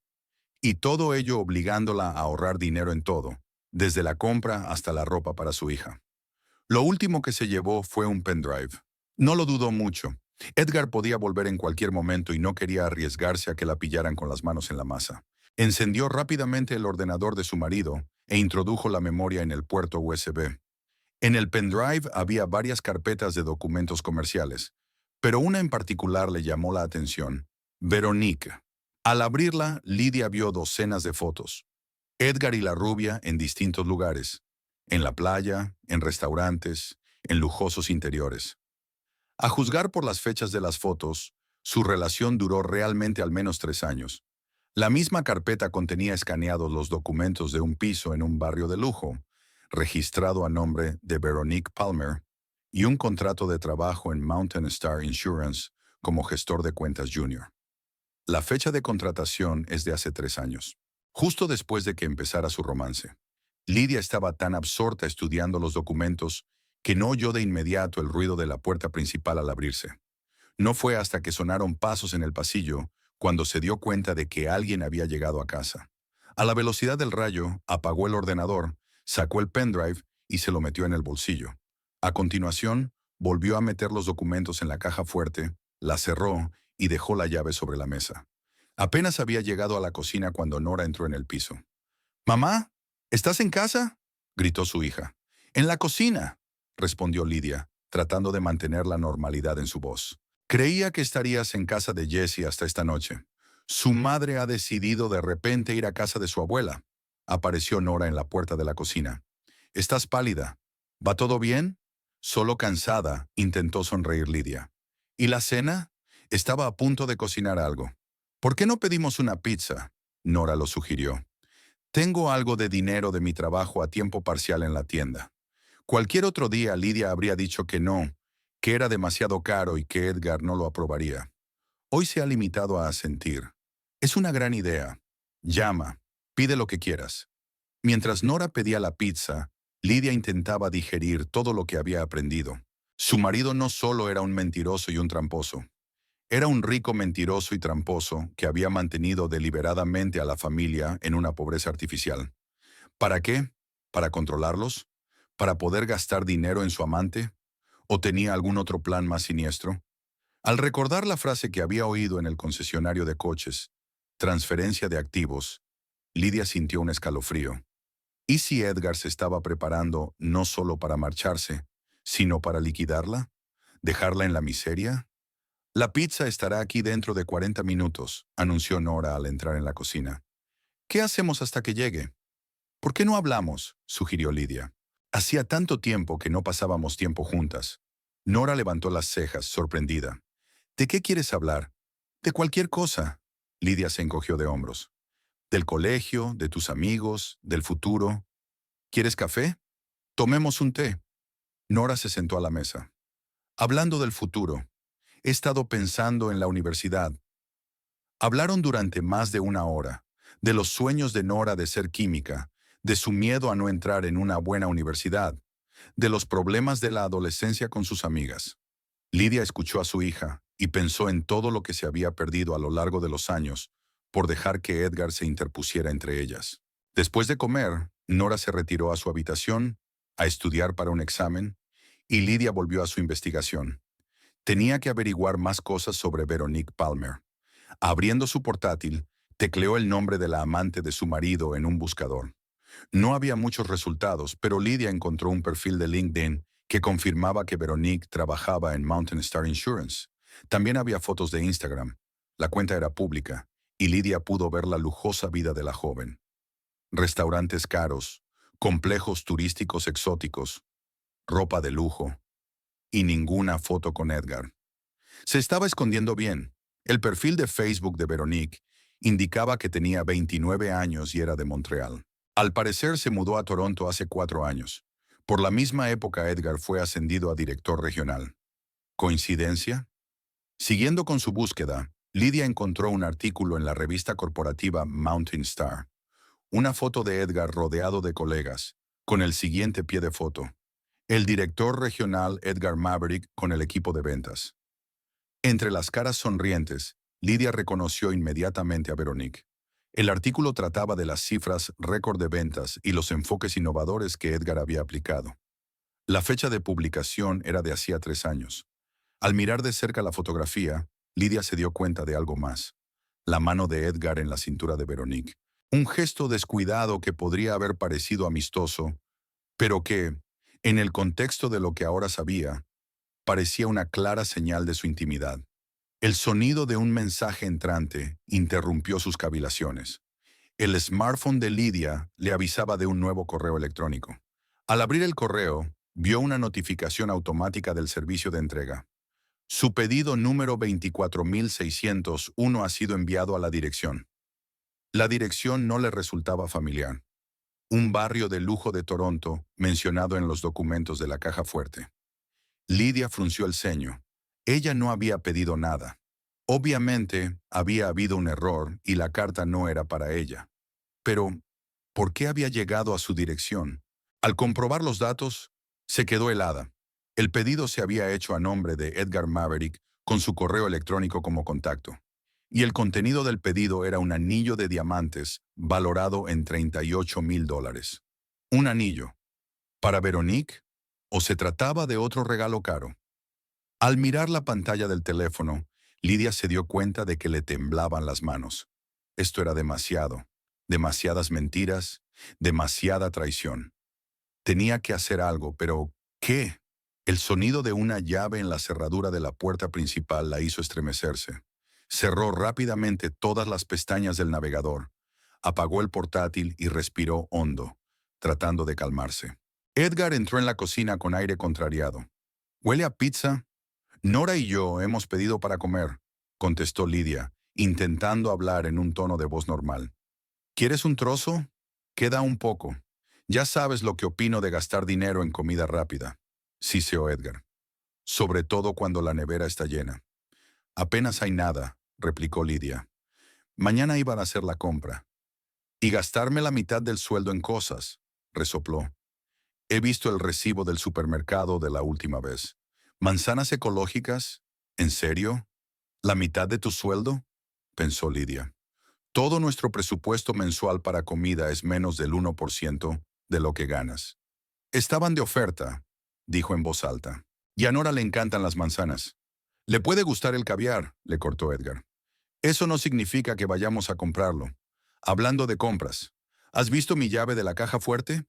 Y todo ello obligándola a ahorrar dinero en todo, desde la compra hasta la ropa para su hija. Lo último que se llevó fue un pendrive. No lo dudó mucho. Edgar podía volver en cualquier momento y no quería arriesgarse a que la pillaran con las manos en la masa. Encendió rápidamente el ordenador de su marido e introdujo la memoria en el puerto USB. En el pendrive había varias carpetas de documentos comerciales, pero una en particular le llamó la atención: Veronique. Al abrirla, Lidia vio docenas de fotos. Edgar y la rubia en distintos lugares, en la playa, en restaurantes, en lujosos interiores. A juzgar por las fechas de las fotos, su relación duró realmente al menos 3 años. La misma carpeta contenía escaneados los documentos de un piso en un barrio de lujo, registrado a nombre de Veronique Palmer, y un contrato de trabajo en Mountain Star Insurance como gestor de cuentas junior. La fecha de contratación es de hace 3 años, justo después de que empezara su romance. Lidia estaba tan absorta estudiando los documentos que no oyó de inmediato el ruido de la puerta principal al abrirse. No fue hasta que sonaron pasos en el pasillo cuando se dio cuenta de que alguien había llegado a casa. A la velocidad del rayo, apagó el ordenador, sacó el pendrive y se lo metió en el bolsillo. A continuación, volvió a meter los documentos en la caja fuerte, la cerró y dejó la llave sobre la mesa. Apenas había llegado a la cocina cuando Nora entró en el piso. «Mamá, ¿estás en casa?», gritó su hija. «En la cocina», respondió Lidia, tratando de mantener la normalidad en su voz. «Creía que estarías en casa de Jessie hasta esta noche. Su madre ha decidido de repente ir a casa de su abuela». Apareció Nora en la puerta de la cocina. «Estás pálida. ¿Va todo bien?». Solo cansada, intentó sonreír Lidia. «¿Y la cena?». Estaba a punto de cocinar algo. «¿Por qué no pedimos una pizza?», Nora lo sugirió. «Tengo algo de dinero de mi trabajo a tiempo parcial en la tienda». Cualquier otro día Lidia habría dicho que no, que era demasiado caro y que Edgar no lo aprobaría. Hoy se ha limitado a asentir. «Es una gran idea. Llama, pide lo que quieras». Mientras Nora pedía la pizza, Lidia intentaba digerir todo lo que había aprendido. Su marido no solo era un mentiroso y un tramposo. Era un rico mentiroso y tramposo que había mantenido deliberadamente a la familia en una pobreza artificial. ¿Para qué? ¿Para controlarlos? ¿Para poder gastar dinero en su amante? ¿O tenía algún otro plan más siniestro? Al recordar la frase que había oído en el concesionario de coches, transferencia de activos, Lidia sintió un escalofrío. ¿Y si Edgar se estaba preparando no solo para marcharse, sino para liquidarla? ¿Dejarla en la miseria? «La pizza estará aquí dentro de 40 minutos», anunció Nora al entrar en la cocina. «¿Qué hacemos hasta que llegue?». «¿Por qué no hablamos?», sugirió Lidia. «Hacía tanto tiempo que no pasábamos tiempo juntas». Nora levantó las cejas, sorprendida. ¿De qué quieres hablar? De cualquier cosa. Lidia se encogió de hombros. Del colegio, de tus amigos, del futuro. ¿Quieres café? Tomemos un té. Nora se sentó a la mesa. Hablando del futuro, he estado pensando en la universidad. Hablaron durante más de una hora, de los sueños de Nora de ser química, de su miedo a no entrar en una buena universidad, de los problemas de la adolescencia con sus amigas. Lidia escuchó a su hija y pensó en todo lo que se había perdido a lo largo de los años por dejar que Edgar se interpusiera entre ellas. Después de comer, Nora se retiró a su habitación a estudiar para un examen y Lidia volvió a su investigación. Tenía que averiguar más cosas sobre Veronique Palmer. Abriendo su portátil, tecleó el nombre de la amante de su marido en un buscador. No había muchos resultados, pero Lidia encontró un perfil de LinkedIn que confirmaba que Veronique trabajaba en Mountain Star Insurance. También había fotos de Instagram. La cuenta era pública, y Lidia pudo ver la lujosa vida de la joven. Restaurantes caros, complejos turísticos exóticos, ropa de lujo, y ninguna foto con Edgar. Se estaba escondiendo bien. El perfil de Facebook de Veronique indicaba que tenía 29 años y era de Montreal. Al parecer se mudó a Toronto hace 4 años. Por la misma época Edgar fue ascendido a director regional. ¿Coincidencia? Siguiendo con su búsqueda, Lidia encontró un artículo en la revista corporativa Mountain Star. Una foto de Edgar rodeado de colegas, con el siguiente pie de foto. El director regional Edgar Maverick con el equipo de ventas. Entre las caras sonrientes, Lidia reconoció inmediatamente a Veronique. El artículo trataba de las cifras récord de ventas y los enfoques innovadores que Edgar había aplicado. La fecha de publicación era de hacía 3 años. Al mirar de cerca la fotografía, Lidia se dio cuenta de algo más. La mano de Edgar en la cintura de Veronique. Un gesto descuidado que podría haber parecido amistoso, pero que, en el contexto de lo que ahora sabía, parecía una clara señal de su intimidad. El sonido de un mensaje entrante interrumpió sus cavilaciones. El smartphone de Lidia le avisaba de un nuevo correo electrónico. Al abrir el correo, vio una notificación automática del servicio de entrega. Su pedido número 24601 ha sido enviado a la dirección. La dirección no le resultaba familiar. Un barrio de lujo de Toronto mencionado en los documentos de la caja fuerte. Lidia frunció el ceño. Ella no había pedido nada. Obviamente, había habido un error y la carta no era para ella. Pero, ¿por qué había llegado a su dirección? Al comprobar los datos, se quedó helada. El pedido se había hecho a nombre de Edgar Maverick con su correo electrónico como contacto. Y el contenido del pedido era un anillo de diamantes valorado en $38,000. Un anillo. ¿Para Veronique? ¿O se trataba de otro regalo caro? Al mirar la pantalla del teléfono, Lidia se dio cuenta de que le temblaban las manos. Esto era demasiado. Demasiadas mentiras, demasiada traición. Tenía que hacer algo, pero ¿qué? El sonido de una llave en la cerradura de la puerta principal la hizo estremecerse. Cerró rápidamente todas las pestañas del navegador, apagó el portátil y respiró hondo, tratando de calmarse. Edgar entró en la cocina con aire contrariado. «¿Huele a pizza?» «Nora y yo hemos pedido para comer», contestó Lidia, intentando hablar en un tono de voz normal. «¿Quieres un trozo? Queda un poco. Ya sabes lo que opino de gastar dinero en comida rápida», siseó Edgar. «Sobre todo cuando la nevera está llena». «Apenas hay nada», replicó Lidia. «Mañana iban a hacer la compra». «Y gastarme la mitad del sueldo en cosas», resopló. «He visto el recibo del supermercado de la última vez. ¿Manzanas ecológicas? ¿En serio? ¿La mitad de tu sueldo?», pensó Lidia. «Todo nuestro presupuesto mensual para comida es menos del 1% de lo que ganas». «Estaban de oferta», dijo en voz alta. «Y a Nora le encantan las manzanas». «Le puede gustar el caviar», le cortó Edgar. «Eso no significa que vayamos a comprarlo. Hablando de compras, ¿has visto mi llave de la caja fuerte?»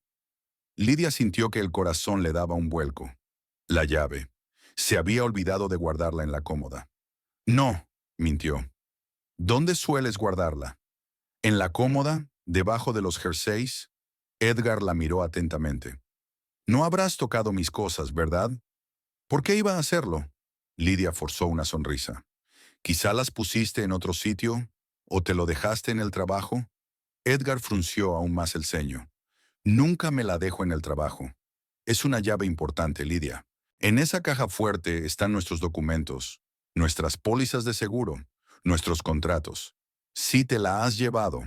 Lidia sintió que el corazón le daba un vuelco. La llave. Se había olvidado de guardarla en la cómoda. «No», mintió. «¿Dónde sueles guardarla?» «En la cómoda, debajo de los jerseys». Edgar la miró atentamente. «No habrás tocado mis cosas, ¿verdad?» ¿Por qué iba a hacerlo? Lidia forzó una sonrisa. ¿Quizá las pusiste en otro sitio? ¿O te lo dejaste en el trabajo? Edgar frunció aún más el ceño. Nunca me la dejo en el trabajo. Es una llave importante, Lidia. En esa caja fuerte están nuestros documentos, nuestras pólizas de seguro, nuestros contratos. Si te la has llevado.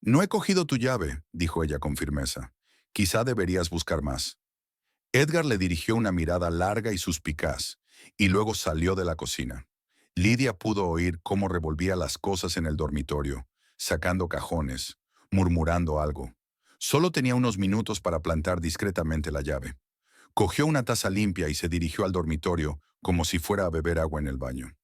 No he cogido tu llave, dijo ella con firmeza. Quizá deberías buscar más. Edgar le dirigió una mirada larga y suspicaz, y luego salió de la cocina. Lidia pudo oír cómo revolvía las cosas en el dormitorio, sacando cajones, murmurando algo. Solo tenía unos minutos para plantar discretamente la llave. Cogió una taza limpia y se dirigió al dormitorio como si fuera a beber agua en el baño.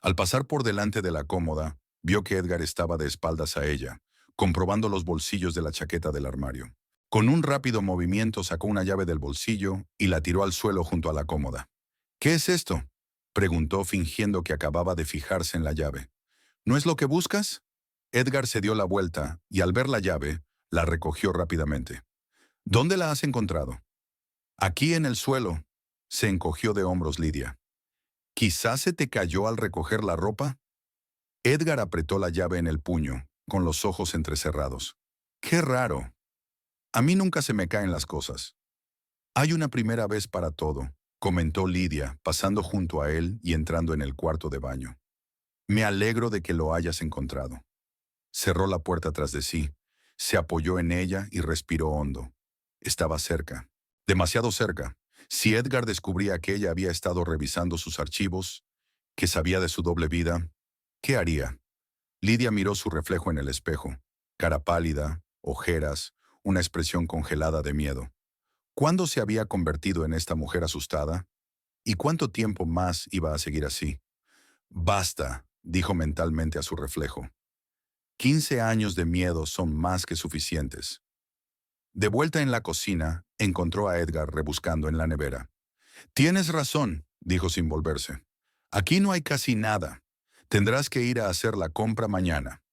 Al pasar por delante de la cómoda, vio que Edgar estaba de espaldas a ella, comprobando los bolsillos de la chaqueta del armario. Con un rápido movimiento sacó una llave del bolsillo y la tiró al suelo junto a la cómoda. ¿Qué es esto?, preguntó fingiendo que acababa de fijarse en la llave. ¿No es lo que buscas? Edgar se dio la vuelta y al ver la llave, la recogió rápidamente. ¿Dónde la has encontrado? Aquí en el suelo. Se encogió de hombros Lidia. ¿Quizás se te cayó al recoger la ropa? Edgar apretó la llave en el puño, con los ojos entrecerrados. ¡Qué raro! A mí nunca se me caen las cosas. Hay una primera vez para todo, comentó Lidia, pasando junto a él y entrando en el cuarto de baño. Me alegro de que lo hayas encontrado. Cerró la puerta tras de sí, se apoyó en ella y respiró hondo. Estaba cerca, demasiado cerca. Si Edgar descubría que ella había estado revisando sus archivos, que sabía de su doble vida, ¿qué haría? Lidia miró su reflejo en el espejo, cara pálida, ojeras, una expresión congelada de miedo. ¿Cuándo se había convertido en esta mujer asustada? ¿Y cuánto tiempo más iba a seguir así? Basta, dijo mentalmente a su reflejo. 15 años de miedo son más que suficientes. De vuelta en la cocina, encontró a Edgar rebuscando en la nevera. Tienes razón, dijo sin volverse. Aquí no hay casi nada. Tendrás que ir a hacer la compra mañana.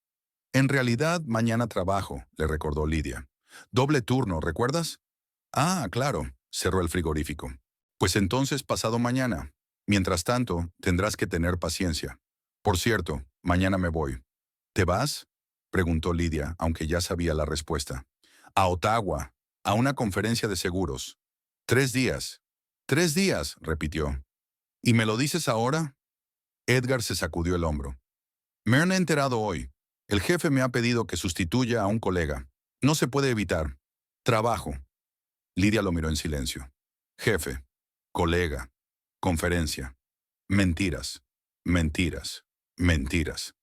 En realidad, mañana trabajo, le recordó Lidia. Doble turno, ¿recuerdas? Ah, claro, cerró el frigorífico. Pues entonces pasado mañana. Mientras tanto, tendrás que tener paciencia. Por cierto, mañana me voy. ¿Te vas?, preguntó Lidia, aunque ya sabía la respuesta. A Ottawa, a una conferencia de seguros. 3 días. 3 días, repitió. ¿Y me lo dices ahora? Edgar se sacudió el hombro. Me han enterado hoy. El jefe me ha pedido que sustituya a un colega. No se puede evitar. Trabajo. Lidia lo miró en silencio. Jefe, colega, conferencia. Mentiras, mentiras, mentiras.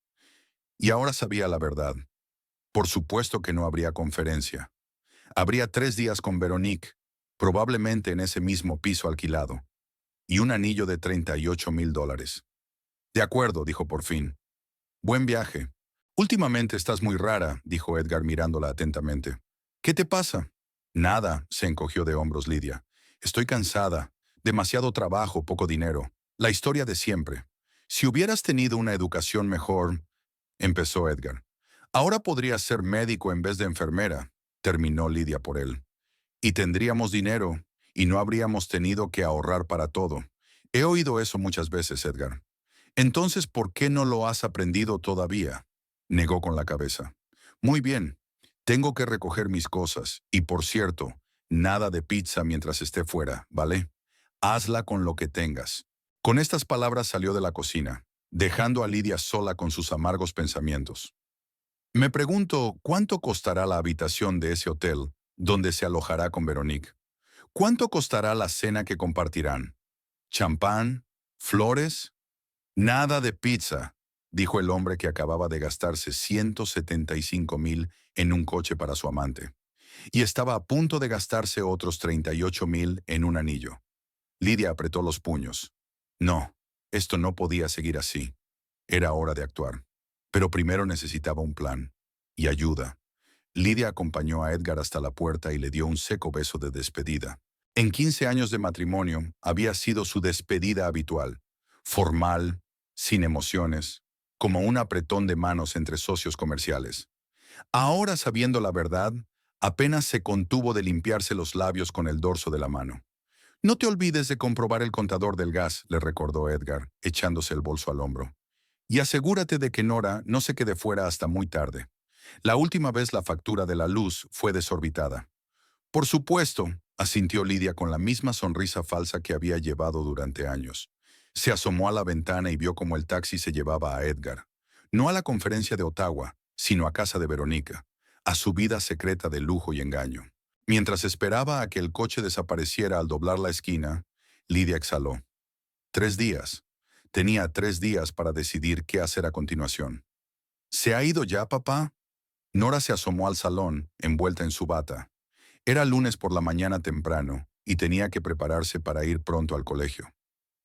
Y ahora sabía la verdad. Por supuesto que no habría conferencia. Habría 3 días con Veronique, probablemente en ese mismo piso alquilado, y un anillo de $38,000. De acuerdo, dijo por fin. Buen viaje. Últimamente estás muy rara, dijo Edgar mirándola atentamente. ¿Qué te pasa? Nada, se encogió de hombros Lidia. Estoy cansada. Demasiado trabajo, poco dinero. La historia de siempre. Si hubieras tenido una educación mejor, empezó Edgar. Ahora podrías ser médico en vez de enfermera, terminó Lidia por él. Y tendríamos dinero, y no habríamos tenido que ahorrar para todo. He oído eso muchas veces, Edgar. Entonces, ¿por qué no lo has aprendido todavía? Negó con la cabeza. Muy bien, tengo que recoger mis cosas, y por cierto, nada de pizza mientras esté fuera, ¿vale? Hazla con lo que tengas. Con estas palabras salió de la cocina, dejando a Lidia sola con sus amargos pensamientos. Me pregunto, ¿cuánto costará la habitación de ese hotel donde se alojará con Veronique? ¿Cuánto costará la cena que compartirán? ¿Champán? ¿Flores? Nada de pizza, dijo el hombre que acababa de gastarse 175,000 en un coche para su amante, y estaba a punto de gastarse otros 38,000 en un anillo. Lidia apretó los puños. No, esto no podía seguir así. Era hora de actuar. Pero primero necesitaba un plan. Y ayuda. Lidia acompañó a Edgar hasta la puerta y le dio un seco beso de despedida. En 15 años de matrimonio había sido su despedida habitual. Formal, sin emociones, como un apretón de manos entre socios comerciales. Ahora, sabiendo la verdad, apenas se contuvo de limpiarse los labios con el dorso de la mano. No te olvides de comprobar el contador del gas, le recordó Edgar, echándose el bolso al hombro. Y asegúrate de que Nora no se quede fuera hasta muy tarde. La última vez la factura de la luz fue desorbitada. Por supuesto, asintió Lidia con la misma sonrisa falsa que había llevado durante años. Se asomó a la ventana y vio cómo el taxi se llevaba a Edgar. No a la conferencia de Ottawa, sino a casa de Verónica, a su vida secreta de lujo y engaño. Mientras esperaba a que el coche desapareciera al doblar la esquina, Lidia exhaló. 3 días. Tenía 3 días para decidir qué hacer a continuación. ¿Se ha ido ya, papá? Nora se asomó al salón, envuelta en su bata. Era lunes por la mañana temprano y tenía que prepararse para ir pronto al colegio.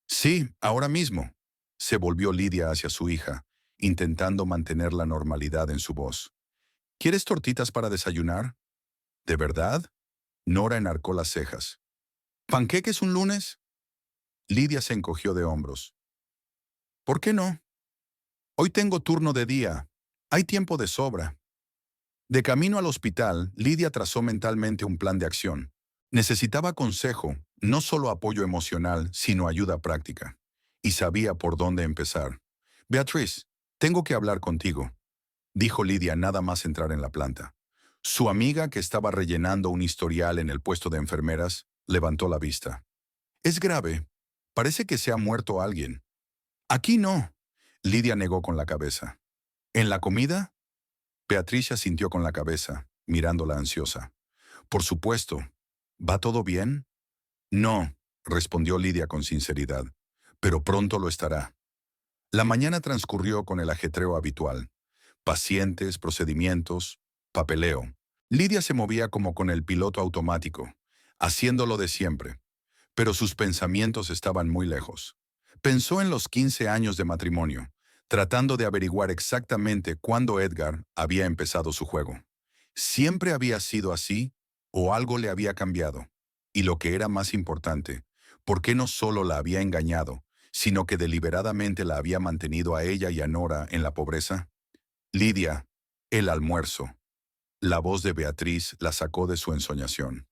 Sí, ahora mismo. Se volvió Lidia hacia su hija, intentando mantener la normalidad en su voz. ¿Quieres tortitas para desayunar? ¿De verdad? Nora enarcó las cejas. ¿Panqueques un lunes? Lidia se encogió de hombros. ¿Por qué no? Hoy tengo turno de día. Hay tiempo de sobra. De camino al hospital, Lidia trazó mentalmente un plan de acción. Necesitaba consejo, no solo apoyo emocional, sino ayuda práctica. Y sabía por dónde empezar. Beatriz, tengo que hablar contigo, dijo Lidia nada más entrar en la planta. Su amiga, que estaba rellenando un historial en el puesto de enfermeras, levantó la vista. Es grave. Parece que se ha muerto alguien. Aquí no. Lidia negó con la cabeza. ¿En la comida? Beatriz asintió con la cabeza, mirándola ansiosa. Por supuesto. ¿Va todo bien? No, respondió Lidia con sinceridad. Pero pronto lo estará. La mañana transcurrió con el ajetreo habitual. Pacientes, procedimientos, papeleo. Lidia se movía como con el piloto automático, haciéndolo de siempre. Pero sus pensamientos estaban muy lejos. Pensó en los 15 años de matrimonio, tratando de averiguar exactamente cuándo Edgar había empezado su juego. ¿Siempre había sido así o algo le había cambiado? Y lo que era más importante, ¿por qué no solo la había engañado, sino que deliberadamente la había mantenido a ella y a Nora en la pobreza? Lidia, el almuerzo. La voz de Beatriz la sacó de su ensoñación.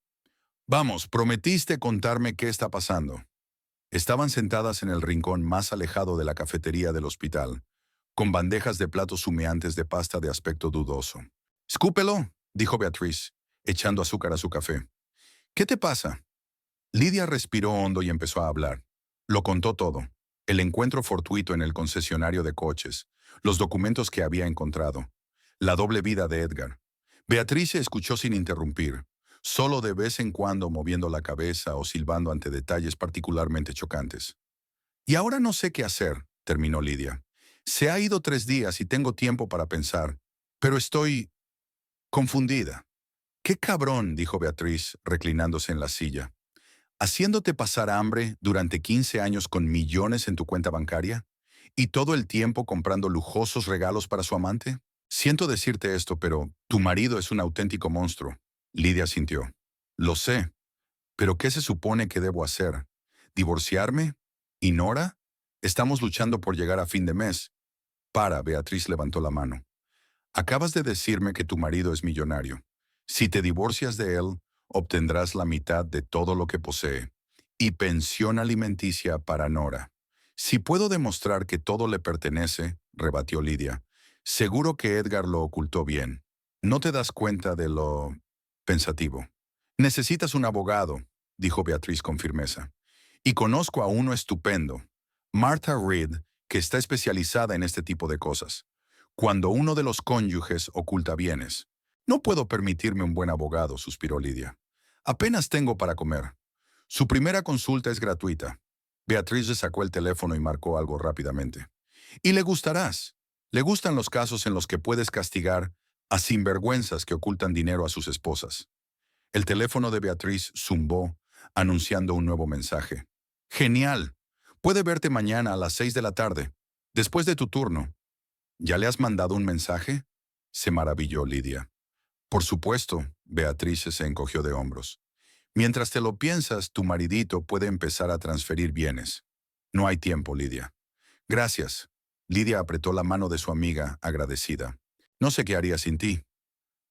Vamos, prometiste contarme qué está pasando. Estaban sentadas en el rincón más alejado de la cafetería del hospital, con bandejas de platos humeantes de pasta de aspecto dudoso. «Escúpelo», dijo Beatriz, echando azúcar a su café. «¿Qué te pasa?» Lidia respiró hondo y empezó a hablar. Lo contó todo. El encuentro fortuito en el concesionario de coches, los documentos que había encontrado, la doble vida de Edgar. Beatriz se escuchó sin interrumpir, solo de vez en cuando moviendo la cabeza o silbando ante detalles particularmente chocantes. «Y ahora no sé qué hacer», terminó Lidia. «Se ha ido 3 días y tengo tiempo para pensar, pero estoy confundida». «Qué cabrón», dijo Beatriz, reclinándose en la silla. «¿Haciéndote pasar hambre durante 15 años con millones en tu cuenta bancaria? ¿Y todo el tiempo comprando lujosos regalos para su amante? Siento decirte esto, pero tu marido es un auténtico monstruo». Lidia sintió. «Lo sé, pero ¿qué se supone que debo hacer? ¿Divorciarme? ¿Y Nora? Estamos luchando por llegar a fin de mes». Beatriz levantó la mano. «Acabas de decirme que tu marido es millonario. Si te divorcias de él, obtendrás la mitad de todo lo que posee. Y pensión alimenticia para Nora. Si puedo demostrar que todo le pertenece», rebatió Lidia, «seguro que Edgar lo ocultó bien. No te das cuenta de lo pensativo». «Necesitas un abogado», dijo Beatriz con firmeza. «Y conozco a uno estupendo, Martha Reed, que está especializada en este tipo de cosas. Cuando uno de los cónyuges oculta bienes». «No puedo permitirme un buen abogado», suspiró Lidia. «Apenas tengo para comer. Su primera consulta es gratuita». Beatriz le sacó el teléfono y marcó algo rápidamente. «Y le gustarás. Le gustan los casos en los que puedes castigar a sinvergüenzas que ocultan dinero a sus esposas». El teléfono de Beatriz zumbó, anunciando un nuevo mensaje. «Genial. Puede verte mañana a las 6 de la tarde, después de tu turno». «¿Ya le has mandado un mensaje?», se maravilló Lidia. «Por supuesto», Beatriz se encogió de hombros. «Mientras te lo piensas, tu maridito puede empezar a transferir bienes». «No hay tiempo, Lidia». «Gracias». Lidia apretó la mano de su amiga, agradecida. «No sé qué haría sin ti».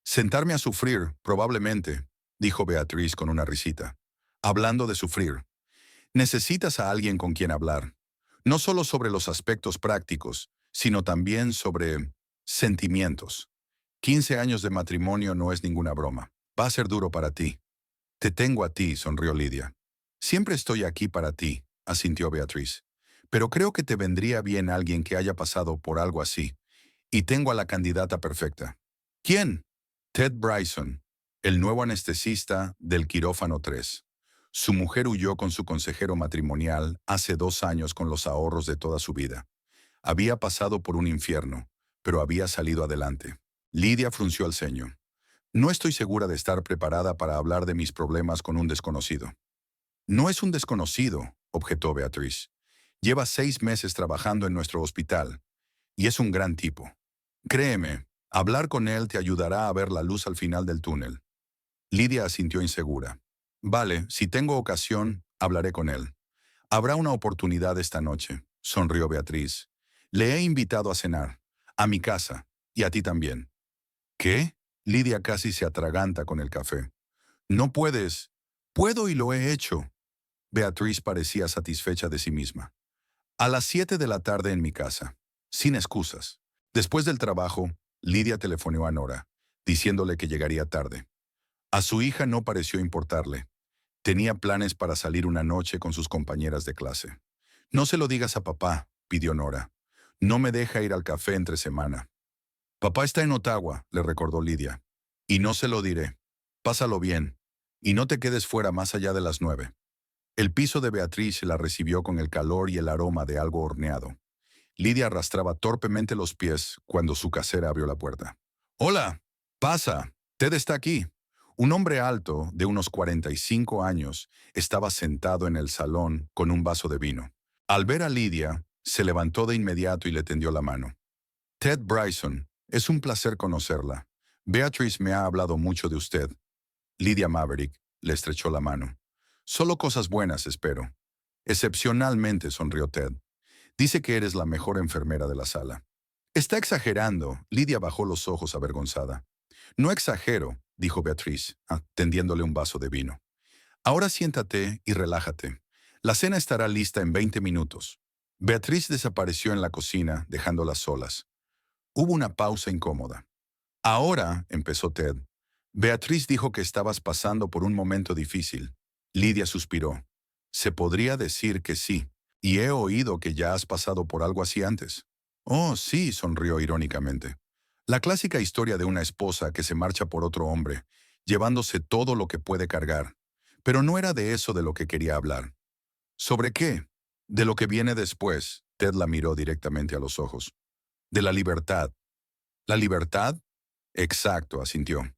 «Sentarme a sufrir, probablemente», dijo Beatriz con una risita. «Hablando de sufrir, Necesitas a alguien con quien hablar, no solo sobre los aspectos prácticos, sino también sobre sentimientos. 15 años de matrimonio no es ninguna broma. Va a ser duro para ti. Te tengo a ti, sonrió Lidia. Siempre estoy aquí para ti, asintió Beatriz. Pero creo que te vendría bien alguien que haya pasado por algo así. Y tengo a la candidata perfecta. ¿Quién? Ted Bryson, el nuevo anestesista del quirófano 3. Su mujer huyó con su consejero matrimonial hace 2 años con los ahorros de toda su vida. Había pasado por un infierno, pero había salido adelante. Lidia frunció el ceño. No estoy segura de estar preparada para hablar de mis problemas con un desconocido. No es un desconocido, objetó Beatriz. Lleva 6 meses trabajando en nuestro hospital, y es un gran tipo. Créeme, hablar con él te ayudará a ver la luz al final del túnel. Lidia asintió insegura. Vale, si tengo ocasión, hablaré con él. Habrá una oportunidad esta noche, sonrió Beatriz. Le he invitado a cenar, a mi casa, y a ti también. ¿Qué? Lidia casi se atraganta con el café. No puedes. Puedo y lo he hecho. Beatriz parecía satisfecha de sí misma. A las 7 de la tarde en mi casa, sin excusas. Después del trabajo, Lidia telefoneó a Nora, diciéndole que llegaría tarde. A su hija no pareció importarle. Tenía planes para salir una noche con sus compañeras de clase. No se lo digas a papá, pidió Nora. No me deja ir al café entre semana. Papá está en Ottawa, le recordó Lidia. Y no se lo diré. Pásalo bien. Y no te quedes fuera más allá de las 9. El piso de Beatriz la recibió con el calor y el aroma de algo horneado. Lidia arrastraba torpemente los pies cuando su casera abrió la puerta. «Hola, pasa, Ted está aquí». Un hombre alto, de unos 45 años, estaba sentado en el salón con un vaso de vino. Al ver a Lidia, se levantó de inmediato y le tendió la mano. «Ted Bryson, es un placer conocerla. Beatriz me ha hablado mucho de usted». Lidia Maverick le estrechó la mano. «Solo cosas buenas, espero». «Excepcionalmente», sonrió Ted. «Dice que eres la mejor enfermera de la sala». «Está exagerando», Lidia bajó los ojos avergonzada. «No exagero», dijo Beatriz, tendiéndole un vaso de vino. «Ahora siéntate y relájate. La cena estará lista en 20 minutos». Beatriz desapareció en la cocina, dejándolas solas. Hubo una pausa incómoda. «Ahora», empezó Ted. «Beatriz dijo que estabas pasando por un momento difícil». Lidia suspiró. «Se podría decir que sí, y he oído que ya has pasado por algo así antes». «Oh, sí», sonrió irónicamente. «La clásica historia de una esposa que se marcha por otro hombre, llevándose todo lo que puede cargar. Pero no era de eso de lo que quería hablar». «¿Sobre qué?» «De lo que viene después», Ted la miró directamente a los ojos. «De la libertad». «¿La libertad?» «Exacto», asintió.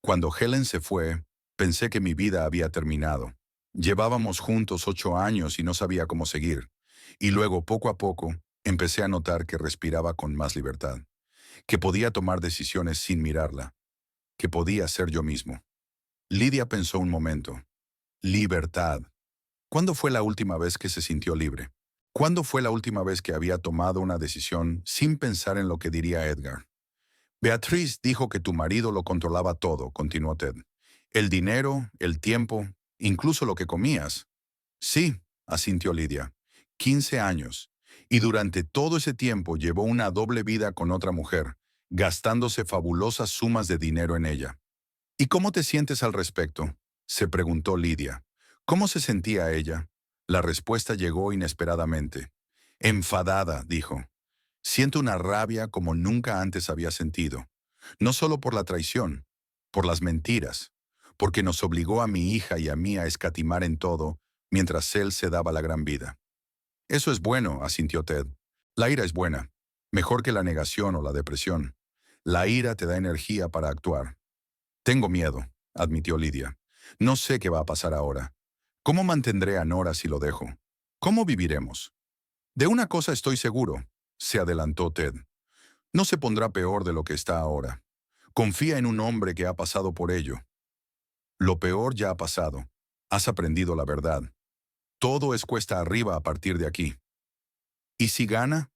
«Cuando Helen se fue, pensé que mi vida había terminado. Llevábamos juntos 8 años y no sabía cómo seguir. Y luego, poco a poco, empecé a notar que respiraba con más libertad, que podía tomar decisiones sin mirarla, que podía ser yo mismo». Lidia pensó un momento. Libertad. ¿Cuándo fue la última vez que se sintió libre? ¿Cuándo fue la última vez que había tomado una decisión sin pensar en lo que diría Edgar? «Beatriz dijo que tu marido lo controlaba todo», continuó Ted. «El dinero, el tiempo, incluso lo que comías». «Sí», asintió Lidia. 15 años. Y durante todo ese tiempo llevó una doble vida con otra mujer, gastándose fabulosas sumas de dinero en ella. «¿Y cómo te sientes al respecto?», se preguntó Lidia. ¿Cómo se sentía ella? La respuesta llegó inesperadamente. «Enfadada», dijo. «Siento una rabia como nunca antes había sentido. No solo por la traición, por las mentiras, porque nos obligó a mi hija y a mí a escatimar en todo, mientras él se daba la gran vida». «Eso es bueno», asintió Ted. «La ira es buena, mejor que la negación o la depresión. La ira te da energía para actuar». «Tengo miedo», admitió Lidia. «No sé qué va a pasar ahora. ¿Cómo mantendré a Nora si lo dejo? ¿Cómo viviremos?» «De una cosa estoy seguro», se adelantó Ted. «No se pondrá peor de lo que está ahora. Confía en un hombre que ha pasado por ello. Lo peor ya ha pasado. Has aprendido la verdad. Todo es cuesta arriba a partir de aquí». «¿Y si gana?»,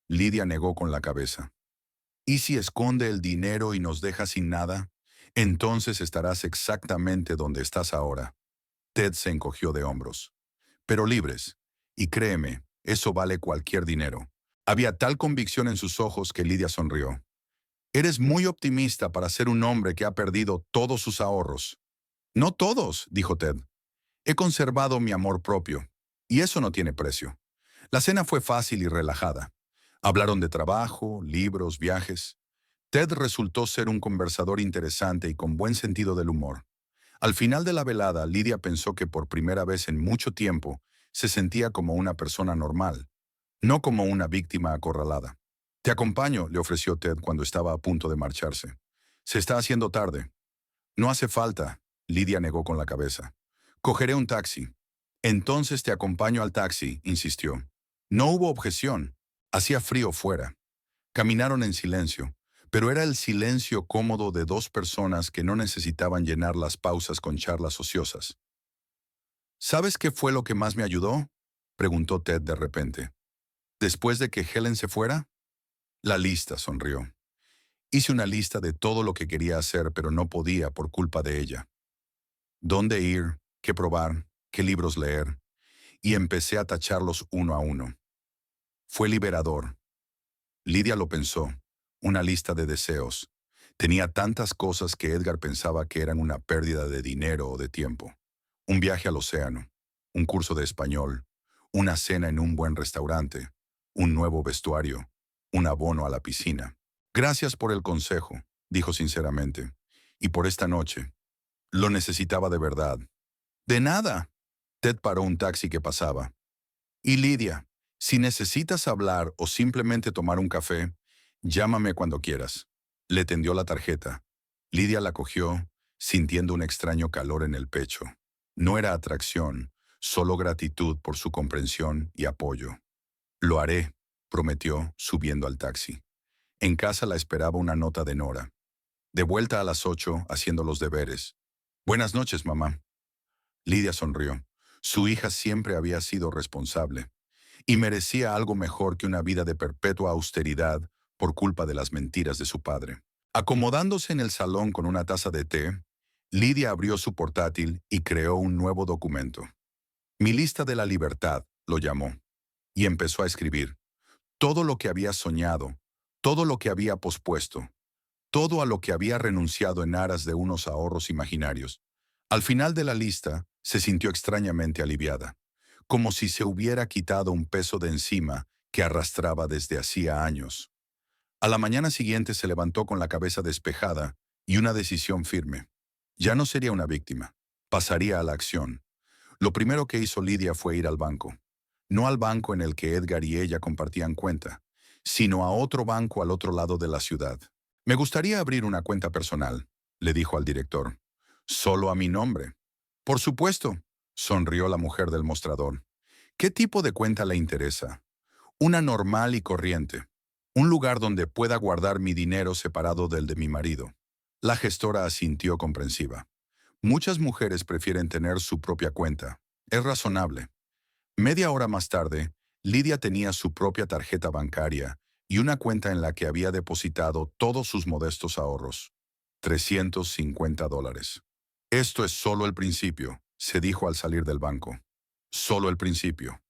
Lidia negó con la cabeza. «¿Y si esconde el dinero y nos deja sin nada? Entonces estarás exactamente donde estás ahora». Ted se encogió de hombros. pero libres. Y créeme, eso vale cualquier dinero. Había tal convicción en sus ojos que Lidia sonrió. Eres muy optimista para ser un hombre que ha perdido todos sus ahorros. No todos, dijo Ted. He conservado mi amor propio, y eso no tiene precio. La cena fue fácil y relajada. Hablaron de trabajo, libros, viajes. Ted resultó ser un conversador interesante y con buen sentido del humor. Al final de la velada, Lidia pensó que por primera vez en mucho tiempo se sentía como una persona normal, no como una víctima acorralada. Te acompaño, le ofreció Ted cuando estaba a punto de marcharse. Se está haciendo tarde. No hace falta, Lidia negó con la cabeza. Cogeré un taxi. Entonces te acompaño al taxi, insistió. No hubo objeción. Hacía frío fuera. Caminaron en silencio, pero era el silencio cómodo de dos personas que no necesitaban llenar las pausas con charlas ociosas. ¿Sabes qué fue lo que más me ayudó?, preguntó Ted de repente. ¿Después de que Helen se fuera? La lista, sonrió. Hice una lista de todo lo que quería hacer, pero no podía por culpa de ella. ¿Dónde ir? ¿Qué probar? ¿Qué libros leer? Y empecé a tacharlos uno a uno. Fue liberador. Lidia lo pensó. Una lista de deseos. Tenía tantas cosas que Edgar pensaba que eran una pérdida de dinero o de tiempo. Un viaje al océano, un curso de español, una cena en un buen restaurante, un nuevo vestuario, un abono a la piscina. Gracias por el consejo, dijo sinceramente. Y por esta noche. Lo necesitaba de verdad. De nada. Ted paró un taxi que pasaba. Y Lidia, si necesitas hablar o simplemente tomar un café, llámame cuando quieras. Le tendió la tarjeta. Lidia la cogió, sintiendo un extraño calor en el pecho. No era atracción, solo gratitud por su comprensión y apoyo. Lo haré, prometió, subiendo al taxi. En casa la esperaba una nota de Nora. De vuelta a las 8, haciendo los deberes. Buenas noches, mamá. Lidia sonrió. Su hija siempre había sido responsable y merecía algo mejor que una vida de perpetua austeridad por culpa de las mentiras de su padre. Acomodándose en el salón con una taza de té, Lidia abrió su portátil y creó un nuevo documento. Mi lista de la libertad, lo llamó, y empezó a escribir. Todo lo que había soñado, todo lo que había pospuesto, todo a lo que había renunciado en aras de unos ahorros imaginarios. Al final de la lista, se sintió extrañamente aliviada, como si se hubiera quitado un peso de encima que arrastraba desde hacía años. A la mañana siguiente se levantó con la cabeza despejada y una decisión firme. Ya no sería una víctima, pasaría a la acción. Lo primero que hizo Lidia fue ir al banco. No al banco en el que Edgar y ella compartían cuenta, sino a otro banco al otro lado de la ciudad. Me gustaría abrir una cuenta personal, le dijo al director. Solo a mi nombre. Por supuesto, sonrió la mujer del mostrador. ¿Qué tipo de cuenta le interesa? Una normal y corriente. Un lugar donde pueda guardar mi dinero separado del de mi marido. La gestora asintió comprensiva. Muchas mujeres prefieren tener su propia cuenta. Es razonable. Media hora más tarde, Lidia tenía su propia tarjeta bancaria y una cuenta en la que había depositado todos sus modestos ahorros. $350. Esto es solo el principio, se dijo al salir del banco. Solo el principio.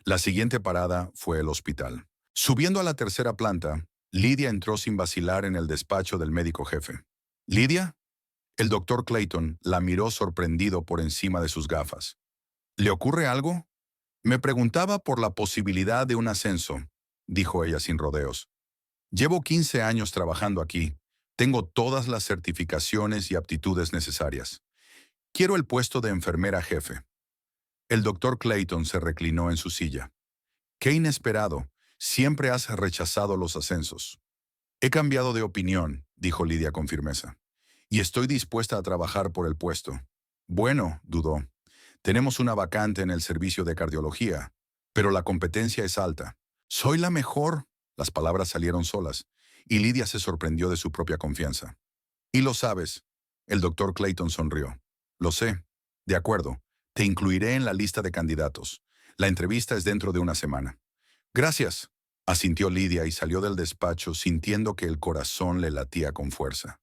La siguiente parada fue el hospital. Subiendo a la tercera planta, Lidia entró sin vacilar en el despacho del médico jefe. ¿Lidia? El doctor Clayton la miró sorprendido por encima de sus gafas. ¿Le ocurre algo? Me preguntaba por la posibilidad de un ascenso, dijo ella sin rodeos. Llevo 15 años trabajando aquí. Tengo todas las certificaciones y aptitudes necesarias. Quiero el puesto de enfermera jefe. El doctor Clayton se reclinó en su silla. Qué inesperado. Siempre has rechazado los ascensos. He cambiado de opinión, dijo Lidia con firmeza. Y estoy dispuesta a trabajar por el puesto. Bueno, dudó. Tenemos una vacante en el servicio de cardiología, pero la competencia es alta. Soy la mejor. Las palabras salieron solas, y Lidia se sorprendió de su propia confianza. Y lo sabes. El doctor Clayton sonrió. Lo sé. De acuerdo. Te incluiré en la lista de candidatos. La entrevista es dentro de una semana. Gracias, asintió Lidia y salió del despacho sintiendo que el corazón le latía con fuerza.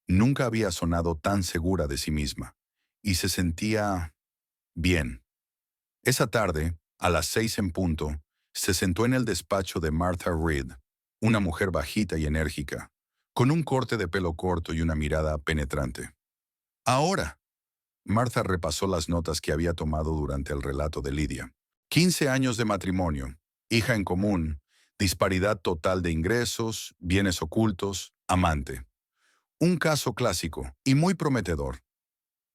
Nunca había sonado tan segura de sí misma. Y se sentía bien. Esa tarde, a las 6 en punto, se sentó en el despacho de Martha Reed, una mujer bajita y enérgica, con un corte de pelo corto y una mirada penetrante. Ahora, Martha repasó las notas que había tomado durante el relato de Lidia. 15 años de matrimonio, hija en común, disparidad total de ingresos, bienes ocultos, amante. Un caso clásico y muy prometedor.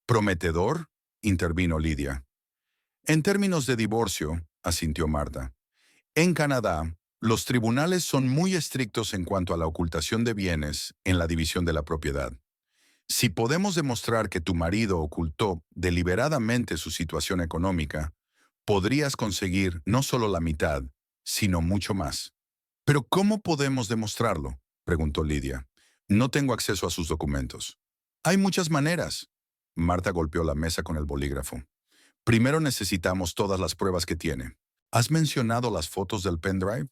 ¿Prometedor? Intervino Lidia. En términos de divorcio, asintió Marta. En Canadá, los tribunales son muy estrictos en cuanto a la ocultación de bienes en la división de la propiedad. Si podemos demostrar que tu marido ocultó deliberadamente su situación económica, podrías conseguir no solo la mitad, sino mucho más. ¿Pero cómo podemos demostrarlo?, preguntó Lidia. No tengo acceso a sus documentos. Hay muchas maneras. Marta golpeó la mesa con el bolígrafo. Primero necesitamos todas las pruebas que tiene. ¿Has mencionado las fotos del pendrive?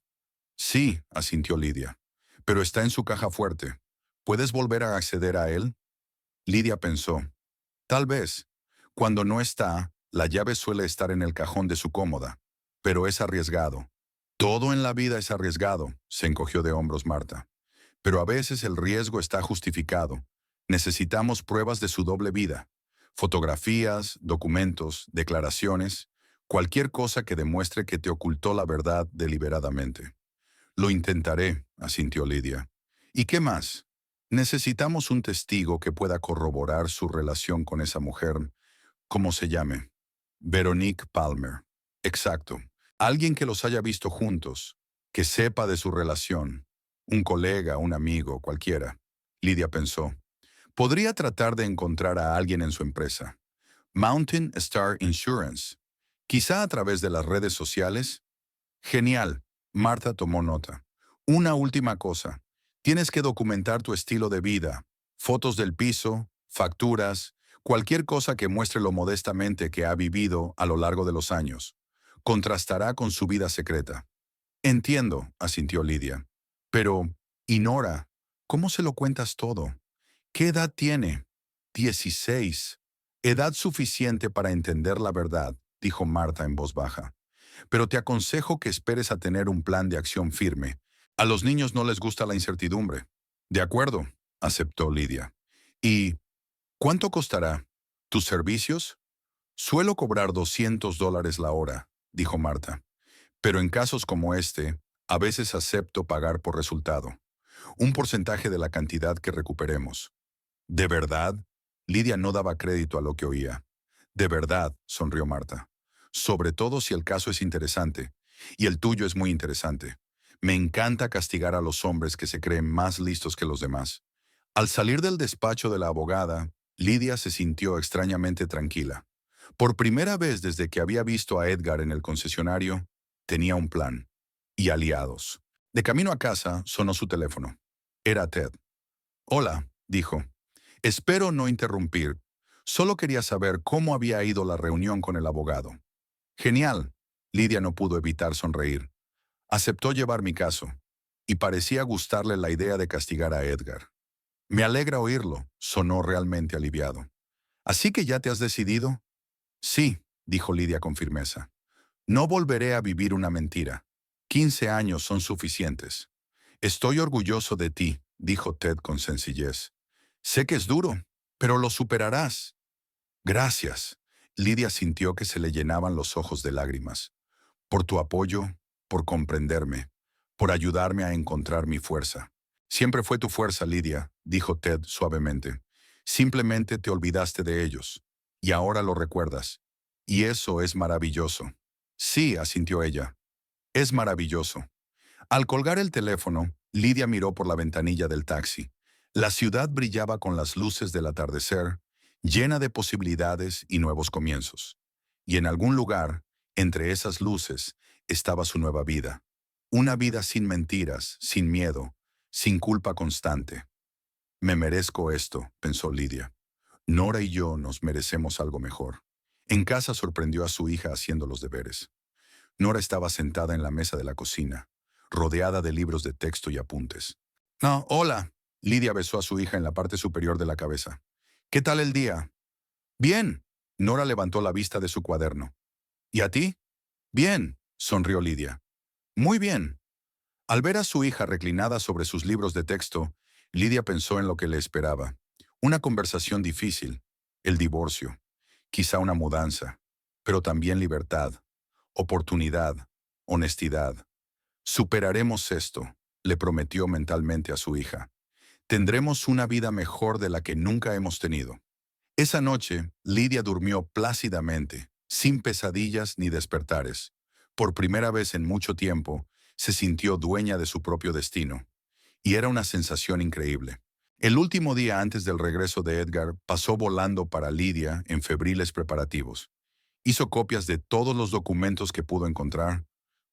Sí, asintió Lidia. Pero está en su caja fuerte. ¿Puedes volver a acceder a él? Lidia pensó. Tal vez. Cuando no está, la llave suele estar en el cajón de su cómoda. Pero es arriesgado. Todo en la vida es arriesgado, se encogió de hombros Marta. Pero a veces el riesgo está justificado. Necesitamos pruebas de su doble vida. Fotografías, documentos, declaraciones, cualquier cosa que demuestre que te ocultó la verdad deliberadamente. Lo intentaré, asintió Lidia. ¿Y qué más? Necesitamos un testigo que pueda corroborar su relación con esa mujer, como se llame. Veronique Palmer. Exacto. Alguien que los haya visto juntos, que sepa de su relación. Un colega, un amigo, cualquiera. Lidia pensó. Podría tratar de encontrar a alguien en su empresa. Mountain Star Insurance. Quizá a través de las redes sociales. Genial. Marta tomó nota. Una última cosa. Tienes que documentar tu estilo de vida. Fotos del piso, facturas, cualquier cosa que muestre lo modestamente que ha vivido a lo largo de los años. Contrastará con su vida secreta. Entiendo, asintió Lidia. Pero, ¿y Nora? ¿Cómo se lo cuentas todo? ¿Qué edad tiene? 16. Edad suficiente para entender la verdad, dijo Marta en voz baja. Pero te aconsejo que esperes a tener un plan de acción firme. A los niños no les gusta la incertidumbre. De acuerdo, aceptó Lidia. ¿Y cuánto costará? ¿Tus servicios? Suelo cobrar $200 la hora, dijo Marta. Pero en casos como este, a veces acepto pagar por resultado. Un porcentaje de la cantidad que recuperemos. ¿De verdad? Lidia no daba crédito a lo que oía. De verdad, sonrió Marta. Sobre todo si el caso es interesante. Y el tuyo es muy interesante. Me encanta castigar a los hombres que se creen más listos que los demás. Al salir del despacho de la abogada, Lidia se sintió extrañamente tranquila. Por primera vez desde que había visto a Edgar en el concesionario, tenía un plan. Y aliados. De camino a casa, sonó su teléfono. Era Ted. Hola, dijo. Espero no interrumpir. Solo quería saber cómo había ido la reunión con el abogado. Genial. Lidia no pudo evitar sonreír. Aceptó llevar mi caso. Y parecía gustarle la idea de castigar a Edgar. Me alegra oírlo, sonó realmente aliviado. ¿Así que ya te has decidido? Sí, dijo Lidia con firmeza. No volveré a vivir una mentira. 15 años son suficientes. Estoy orgulloso de ti, dijo Ted con sencillez. Sé que es duro, pero lo superarás. Gracias. Lidia sintió que se le llenaban los ojos de lágrimas. Por tu apoyo, por comprenderme, por ayudarme a encontrar mi fuerza. Siempre fue tu fuerza, Lidia, dijo Ted suavemente. Simplemente te olvidaste de ellos. Y ahora lo recuerdas. Y eso es maravilloso. Sí, asintió ella. Es maravilloso. Al colgar el teléfono, Lidia miró por la ventanilla del taxi. La ciudad brillaba con las luces del atardecer, llena de posibilidades y nuevos comienzos. Y en algún lugar, entre esas luces, estaba su nueva vida. Una vida sin mentiras, sin miedo, sin culpa constante. Me merezco esto, pensó Lidia. Nora y yo nos merecemos algo mejor. En casa sorprendió a su hija haciendo los deberes. Nora estaba sentada en la mesa de la cocina, rodeada de libros de texto y apuntes. No, hola. Lidia besó a su hija en la parte superior de la cabeza. ¿Qué tal el día? Bien. Nora levantó la vista de su cuaderno. ¿Y a ti? Bien, sonrió Lidia. Muy bien. Al ver a su hija reclinada sobre sus libros de texto, Lidia pensó en lo que le esperaba. Una conversación difícil, el divorcio, quizá una mudanza, pero también libertad, oportunidad, honestidad. Superaremos esto, le prometió mentalmente a su hija. Tendremos una vida mejor de la que nunca hemos tenido. Esa noche, Lidia durmió plácidamente, sin pesadillas ni despertares. Por primera vez en mucho tiempo, se sintió dueña de su propio destino. Y era una sensación increíble. El último día antes del regreso de Edgar pasó volando para Lidia en febriles preparativos. Hizo copias de todos los documentos que pudo encontrar,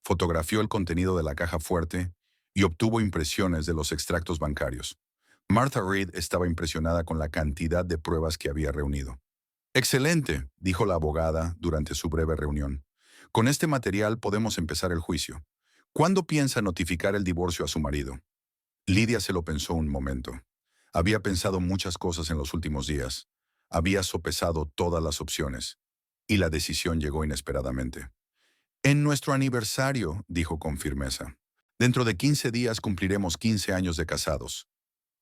fotografió el contenido de la caja fuerte y obtuvo impresiones de los extractos bancarios. Martha Reed estaba impresionada con la cantidad de pruebas que había reunido. Excelente, dijo la abogada durante su breve reunión. Con este material podemos empezar el juicio. ¿Cuándo piensa notificar el divorcio a su marido? Lidia se lo pensó un momento. Había pensado muchas cosas en los últimos días. Había sopesado todas las opciones. Y la decisión llegó inesperadamente. En nuestro aniversario, dijo con firmeza. Dentro de 15 días cumpliremos 15 años de casados.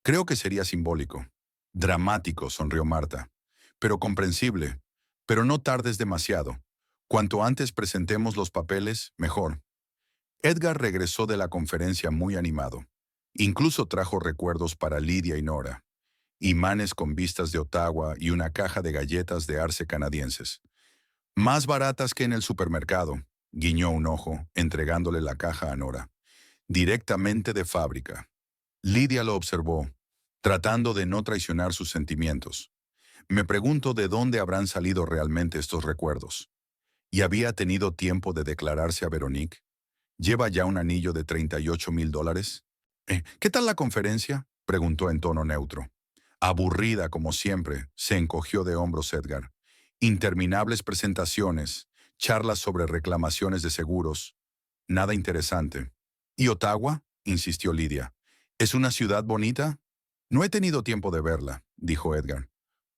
Creo que sería simbólico. Dramático, sonrió Marta. Pero comprensible. Pero no tardes demasiado. Cuanto antes presentemos los papeles, mejor. Edgar regresó de la conferencia muy animado. Incluso trajo recuerdos para Lidia y Nora. Imanes con vistas de Ottawa y una caja de galletas de arce canadienses. Más baratas que en el supermercado, guiñó un ojo, entregándole la caja a Nora. Directamente de fábrica. Lidia lo observó, tratando de no traicionar sus sentimientos. Me pregunto de dónde habrán salido realmente estos recuerdos. ¿Y había tenido tiempo de declararse a Veronique? ¿Lleva ya un anillo de $38,000? ¿Qué tal la conferencia? Preguntó en tono neutro. Aburrida como siempre, se encogió de hombros Edgar. Interminables presentaciones, charlas sobre reclamaciones de seguros. Nada interesante. ¿Y Ottawa? Insistió Lidia. ¿Es una ciudad bonita? No he tenido tiempo de verla, dijo Edgar.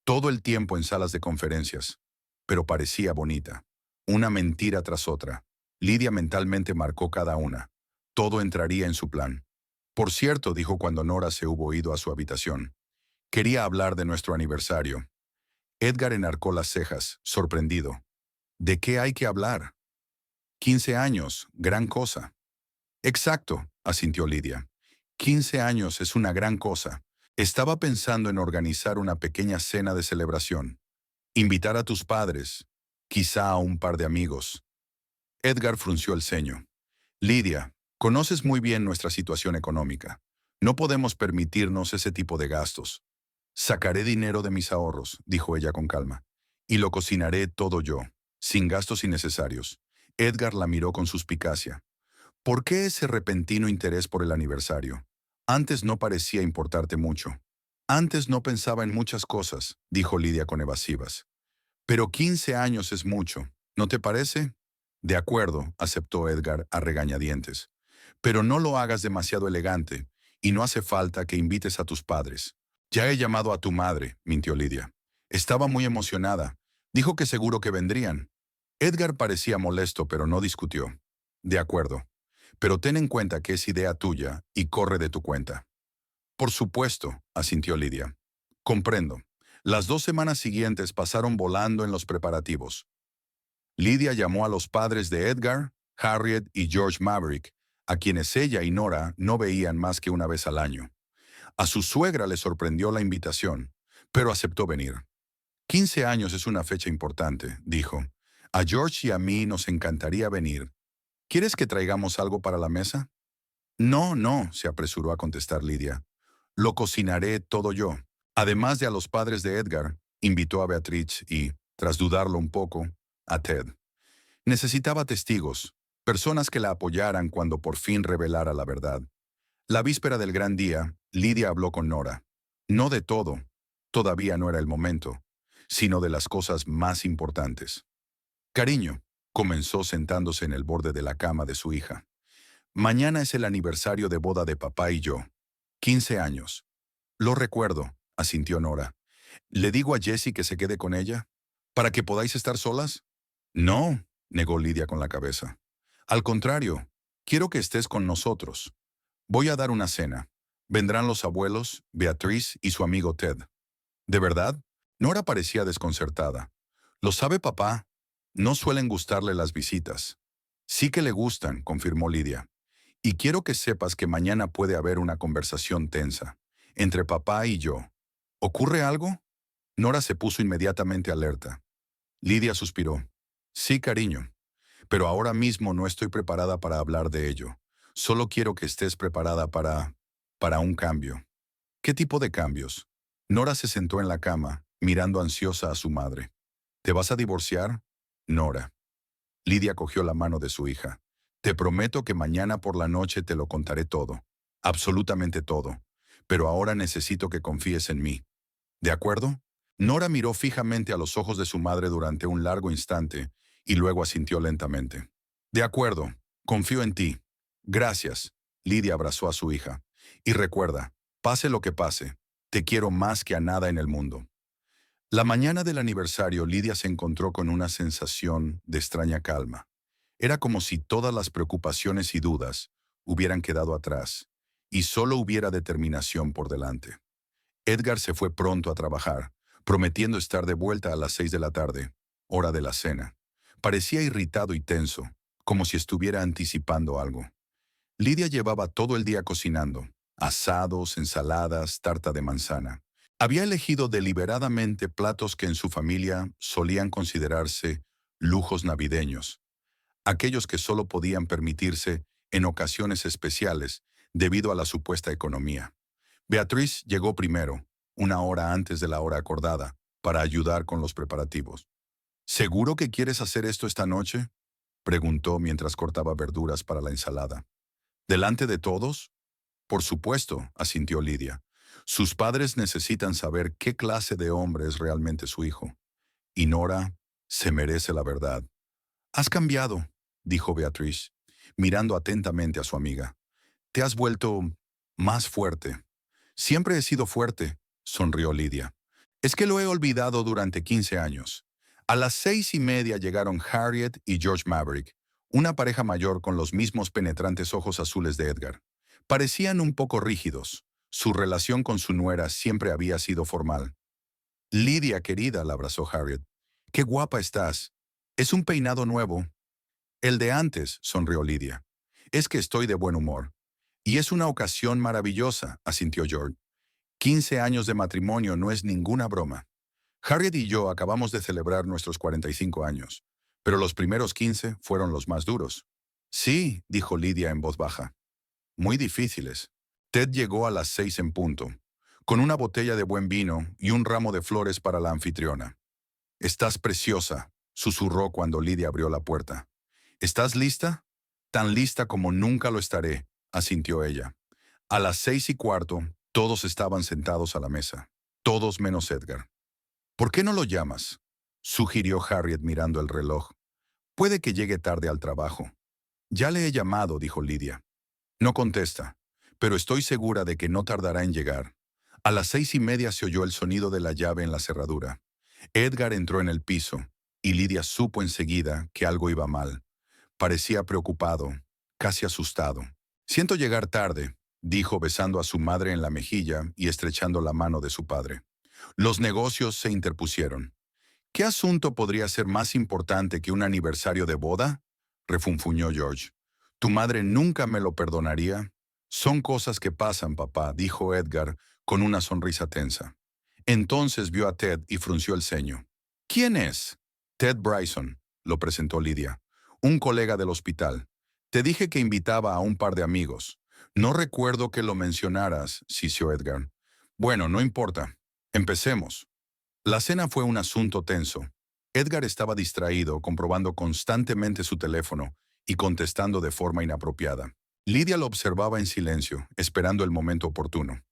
Todo el tiempo en salas de conferencias. Pero parecía bonita. Una mentira tras otra. Lidia mentalmente marcó cada una. Todo entraría en su plan. Por cierto, dijo cuando Nora se hubo ido a su habitación. Quería hablar de nuestro aniversario. Edgar enarcó las cejas, sorprendido. ¿De qué hay que hablar? 15 años, gran cosa. Exacto, asintió Lidia. 15 años es una gran cosa. Estaba pensando en organizar una pequeña cena de celebración. Invitar a tus padres, quizá a un par de amigos. Edgar frunció el ceño. Lidia, conoces muy bien nuestra situación económica. No podemos permitirnos ese tipo de gastos. Sacaré dinero de mis ahorros, dijo ella con calma, y lo cocinaré todo yo, sin gastos innecesarios. Edgar la miró con suspicacia. ¿Por qué ese repentino interés por el aniversario? Antes no parecía importarte mucho. Antes no pensaba en muchas cosas, dijo Lidia con evasivas. Pero 15 años es mucho, ¿no te parece? De acuerdo, aceptó Edgar a regañadientes. Pero no lo hagas demasiado elegante, y no hace falta que invites a tus padres. Ya he llamado a tu madre, mintió Lidia. Estaba muy emocionada. Dijo que seguro que vendrían. Edgar parecía molesto, pero no discutió. De acuerdo. Pero ten en cuenta que es idea tuya y corre de tu cuenta. Por supuesto, asintió Lidia. Comprendo. Las 2 semanas siguientes pasaron volando en los preparativos. Lidia llamó a los padres de Edgar, Harriet y George Maverick, a quienes ella y Nora no veían más que una vez al año. A su suegra le sorprendió la invitación, pero aceptó venir. 15 años es una fecha importante, dijo. A George y a mí nos encantaría venir. ¿Quieres que traigamos algo para la mesa? No, no, se apresuró a contestar Lidia. Lo cocinaré todo yo. Además de a los padres de Edgar, invitó a Beatriz y, tras dudarlo un poco, a Ted. Necesitaba testigos, personas que la apoyaran cuando por fin revelara la verdad. La víspera del gran día, Lidia habló con Nora. No de todo, todavía no era el momento, sino de las cosas más importantes. Cariño, comenzó sentándose en el borde de la cama de su hija. Mañana es el aniversario de boda de papá y yo. 15 años. Lo recuerdo, asintió Nora. ¿Le digo a Jessie que se quede con ella? ¿Para que podáis estar solas? No, negó Lidia con la cabeza. Al contrario, quiero que estés con nosotros. Voy a dar una cena. Vendrán los abuelos, Beatriz y su amigo Ted. ¿De verdad? Nora parecía desconcertada. ¿Lo sabe papá? No suelen gustarle las visitas. Sí que le gustan, confirmó Lidia. Y quiero que sepas que mañana puede haber una conversación tensa, entre papá y yo. ¿Ocurre algo? Nora se puso inmediatamente alerta. Lidia suspiró. Sí, cariño, pero ahora mismo no estoy preparada para hablar de ello. Solo quiero que estés preparada para un cambio. ¿Qué tipo de cambios? Nora se sentó en la cama, mirando ansiosa a su madre. ¿Te vas a divorciar? Nora. Lidia cogió la mano de su hija. Te prometo que mañana por la noche te lo contaré todo. Absolutamente todo. Pero ahora necesito que confíes en mí. ¿De acuerdo? Nora miró fijamente a los ojos de su madre durante un largo instante y luego asintió lentamente. De acuerdo, confío en ti. Gracias. Lidia abrazó a su hija. Y recuerda, pase lo que pase, te quiero más que a nada en el mundo. La mañana del aniversario, Lidia se encontró con una sensación de extraña calma. Era como si todas las preocupaciones y dudas hubieran quedado atrás y solo hubiera determinación por delante. Edgar se fue pronto a trabajar, prometiendo estar de vuelta a las 6 de la tarde, hora de la cena. Parecía irritado y tenso, como si estuviera anticipando algo. Lidia llevaba todo el día cocinando, asados, ensaladas, tarta de manzana. Había elegido deliberadamente platos que en su familia solían considerarse lujos navideños, aquellos que solo podían permitirse en ocasiones especiales debido a la supuesta economía. Beatriz llegó primero, una hora antes de la hora acordada, para ayudar con los preparativos. ¿Seguro que quieres hacer esto esta noche?, preguntó mientras cortaba verduras para la ensalada. ¿Delante de todos? Por supuesto, asintió Lidia. Sus padres necesitan saber qué clase de hombre es realmente su hijo. Y Nora se merece la verdad. Has cambiado, dijo Beatriz, mirando atentamente a su amiga. Te has vuelto más fuerte. Siempre he sido fuerte, sonrió Lidia. Es que lo he olvidado durante 15 años. A las 6:30 llegaron Harriet y George Maverick, una pareja mayor con los mismos penetrantes ojos azules de Edgar. Parecían un poco rígidos. Su relación con su nuera siempre había sido formal. Lidia, querida, la abrazó Harriet. Qué guapa estás. Es un peinado nuevo. El de antes, sonrió Lidia. Es que estoy de buen humor. Y es una ocasión maravillosa, asintió George. 15 años de matrimonio no es ninguna broma. Harriet y yo acabamos de celebrar nuestros 45 años, pero los primeros 15 fueron los más duros. Sí, dijo Lidia en voz baja. Muy difíciles. Ted llegó a las 6 en punto, con una botella de buen vino y un ramo de flores para la anfitriona. Estás preciosa, susurró cuando Lidia abrió la puerta. ¿Estás lista? Tan lista como nunca lo estaré, asintió ella. A las 6:15, todos estaban sentados a la mesa, todos menos Edgar. ¿Por qué no lo llamas?, sugirió Harriet mirando el reloj. Puede que llegue tarde al trabajo. Ya le he llamado, dijo Lidia. No contesta, pero estoy segura de que no tardará en llegar. A las 6:30 se oyó el sonido de la llave en la cerradura. Edgar entró en el piso, y Lidia supo enseguida que algo iba mal. Parecía preocupado, casi asustado. Siento llegar tarde, dijo besando a su madre en la mejilla y estrechando la mano de su padre. Los negocios se interpusieron. ¿Qué asunto podría ser más importante que un aniversario de boda?, refunfuñó George. ¿Tu madre nunca me lo perdonaría? Son cosas que pasan, papá, dijo Edgar con una sonrisa tensa. Entonces vio a Ted y frunció el ceño. ¿Quién es? Ted Bryson, lo presentó Lidia. Un colega del hospital. Te dije que invitaba a un par de amigos. No recuerdo que lo mencionaras, sisió Edgar. Bueno, no importa. Empecemos. La cena fue un asunto tenso. Edgar estaba distraído, comprobando constantemente su teléfono y contestando de forma inapropiada. Lidia lo observaba en silencio, esperando el momento oportuno.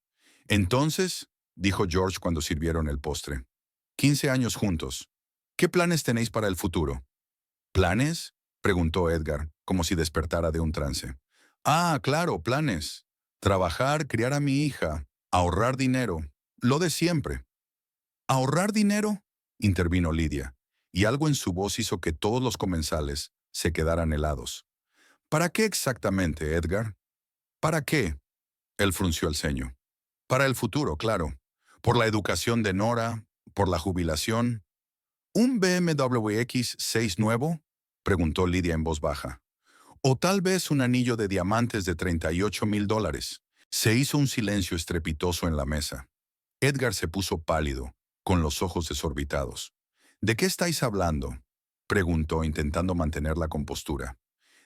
Entonces, dijo George cuando sirvieron el postre. 15 años juntos. ¿Qué planes tenéis para el futuro? ¿Planes?, preguntó Edgar, como si despertara de un trance. Ah, claro, planes. Trabajar, criar a mi hija, ahorrar dinero, lo de siempre. ¿Ahorrar dinero?, intervino Lidia. y algo en su voz hizo que todos los comensales se quedaran helados. ¿Para qué exactamente, Edgar? ¿Para qué? Él frunció el ceño. Para el futuro, claro. Por la educación de Nora, por la jubilación. ¿Un BMW X6 nuevo? Preguntó Lidia en voz baja. O tal vez un anillo de diamantes de $38,000. Se hizo un silencio estrepitoso en la mesa. Edgar se puso pálido, con los ojos desorbitados. ¿De qué estáis hablando?, preguntó, intentando mantener la compostura.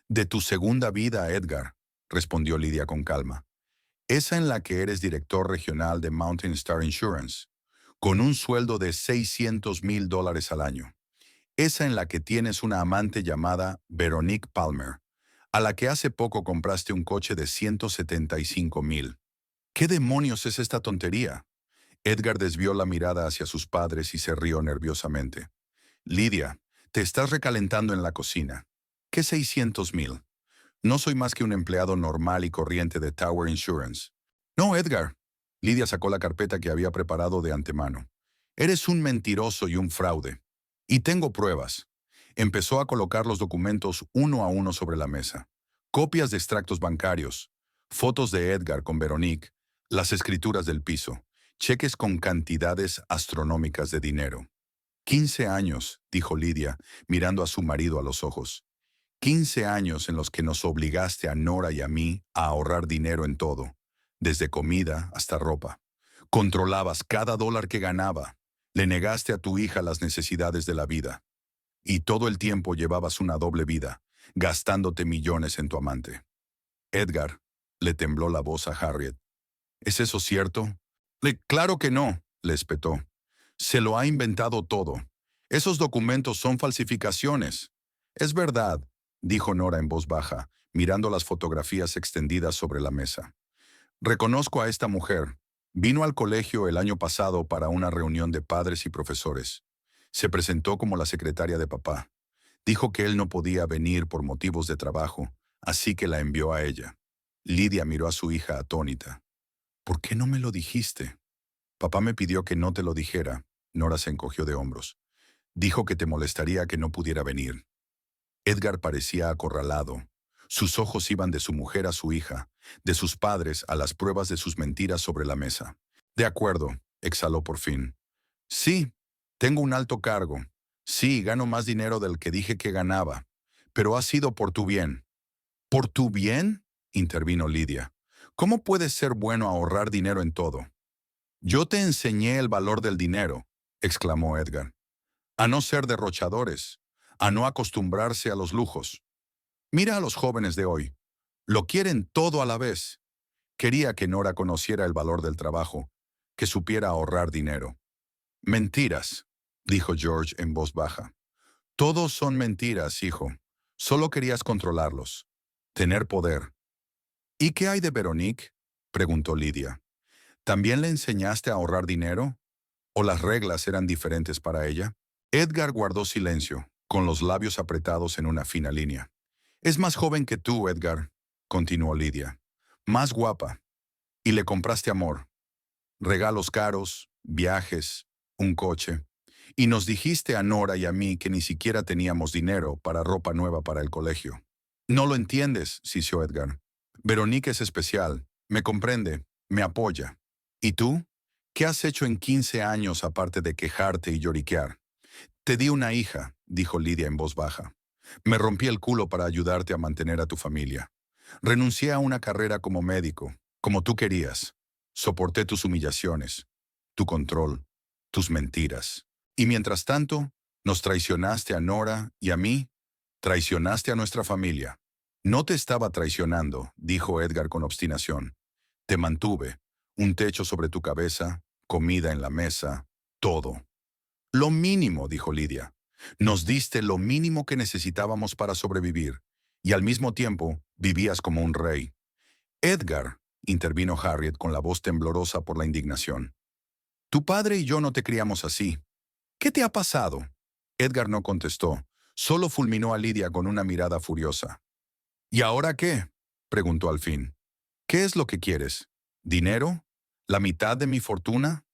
De tu segunda vida, Edgar, respondió Lidia con calma. Esa en la que eres director regional de Mountain Star Insurance, con un sueldo de $600,000 al año. Esa en la que tienes una amante llamada Veronique Palmer, a la que hace poco compraste un coche de $175,000. ¿Qué demonios es esta tontería? Edgar desvió la mirada hacia sus padres y se rió nerviosamente. Lidia, te estás recalentando en la cocina. ¿Qué 600,000? No soy más que un empleado normal y corriente de Tower Insurance. No, Edgar. Lidia sacó la carpeta que había preparado de antemano. Eres un mentiroso y un fraude. Y tengo pruebas. Empezó a colocar los documentos uno a uno sobre la mesa. Copias de extractos bancarios, fotos de Edgar con Veronique, las escrituras del piso, cheques con cantidades astronómicas de dinero. 15 años, dijo Lidia, mirando a su marido a los ojos. 15 años en los que nos obligaste a Nora y a mí a ahorrar dinero en todo, desde comida hasta ropa. Controlabas cada dólar que ganaba. Le negaste a tu hija las necesidades de la vida. Y todo el tiempo llevabas una doble vida, gastándote millones en tu amante. Edgar, le tembló la voz a Harriet. ¿Es eso cierto? Claro que no, le espetó. Se lo ha inventado todo. Esos documentos son falsificaciones. Es verdad, dijo Nora en voz baja, mirando las fotografías extendidas sobre la mesa. Reconozco a esta mujer. Vino al colegio el año pasado para una reunión de padres y profesores. Se presentó como la secretaria de papá. Dijo que él no podía venir por motivos de trabajo, así que la envió a ella. Lidia miró a su hija atónita. ¿Por qué no me lo dijiste? Papá me pidió que no te lo dijera. Nora se encogió de hombros. Dijo que te molestaría que no pudiera venir. Edgar parecía acorralado. Sus ojos iban de su mujer a su hija, de sus padres a las pruebas de sus mentiras sobre la mesa. De acuerdo, exhaló por fin. Sí, tengo un alto cargo. Sí, gano más dinero del que dije que ganaba. Pero ha sido por tu bien. ¿Por tu bien?, intervino Lidia. ¿Cómo puedes ser bueno a ahorrar dinero en todo? Yo te enseñé el valor del dinero, exclamó Edgar. A no ser derrochadores, a no acostumbrarse a los lujos. Mira a los jóvenes de hoy. Lo quieren todo a la vez. Quería que Nora conociera el valor del trabajo, que supiera ahorrar dinero. Mentiras, dijo George en voz baja. Todos son mentiras, hijo. Solo querías controlarlos. Tener poder. ¿Y qué hay de Veronique?, preguntó Lidia. ¿También le enseñaste a ahorrar dinero? ¿O las reglas eran diferentes para ella? Edgar guardó silencio, con los labios apretados en una fina línea. Es más joven que tú, Edgar, continuó Lidia. Más guapa. Y le compraste amor. Regalos caros, viajes, un coche. Y nos dijiste a Nora y a mí que ni siquiera teníamos dinero para ropa nueva para el colegio. No lo entiendes, sisió Edgar. Veronique es especial, me comprende, me apoya. ¿Y tú? ¿Qué has hecho en 15 años aparte de quejarte y lloriquear? Te di una hija, dijo Lidia en voz baja. Me rompí el culo para ayudarte a mantener a tu familia. Renuncié a una carrera como médico, como tú querías. Soporté tus humillaciones, tu control, tus mentiras. Y mientras tanto, nos traicionaste a Nora y a mí, traicionaste a nuestra familia. No te estaba traicionando, dijo Edgar con obstinación. Te mantuve, un techo sobre tu cabeza, comida en la mesa, todo. Lo mínimo, dijo Lidia. Nos diste lo mínimo que necesitábamos para sobrevivir, y al mismo tiempo vivías como un rey. Edgar, intervino Harriet con la voz temblorosa por la indignación. Tu padre y yo no te criamos así. ¿Qué te ha pasado? Edgar no contestó, solo fulminó a Lidia con una mirada furiosa. ¿Y ahora qué?, preguntó al fin. ¿Qué es lo que quieres? ¿Dinero? ¿La mitad de mi fortuna?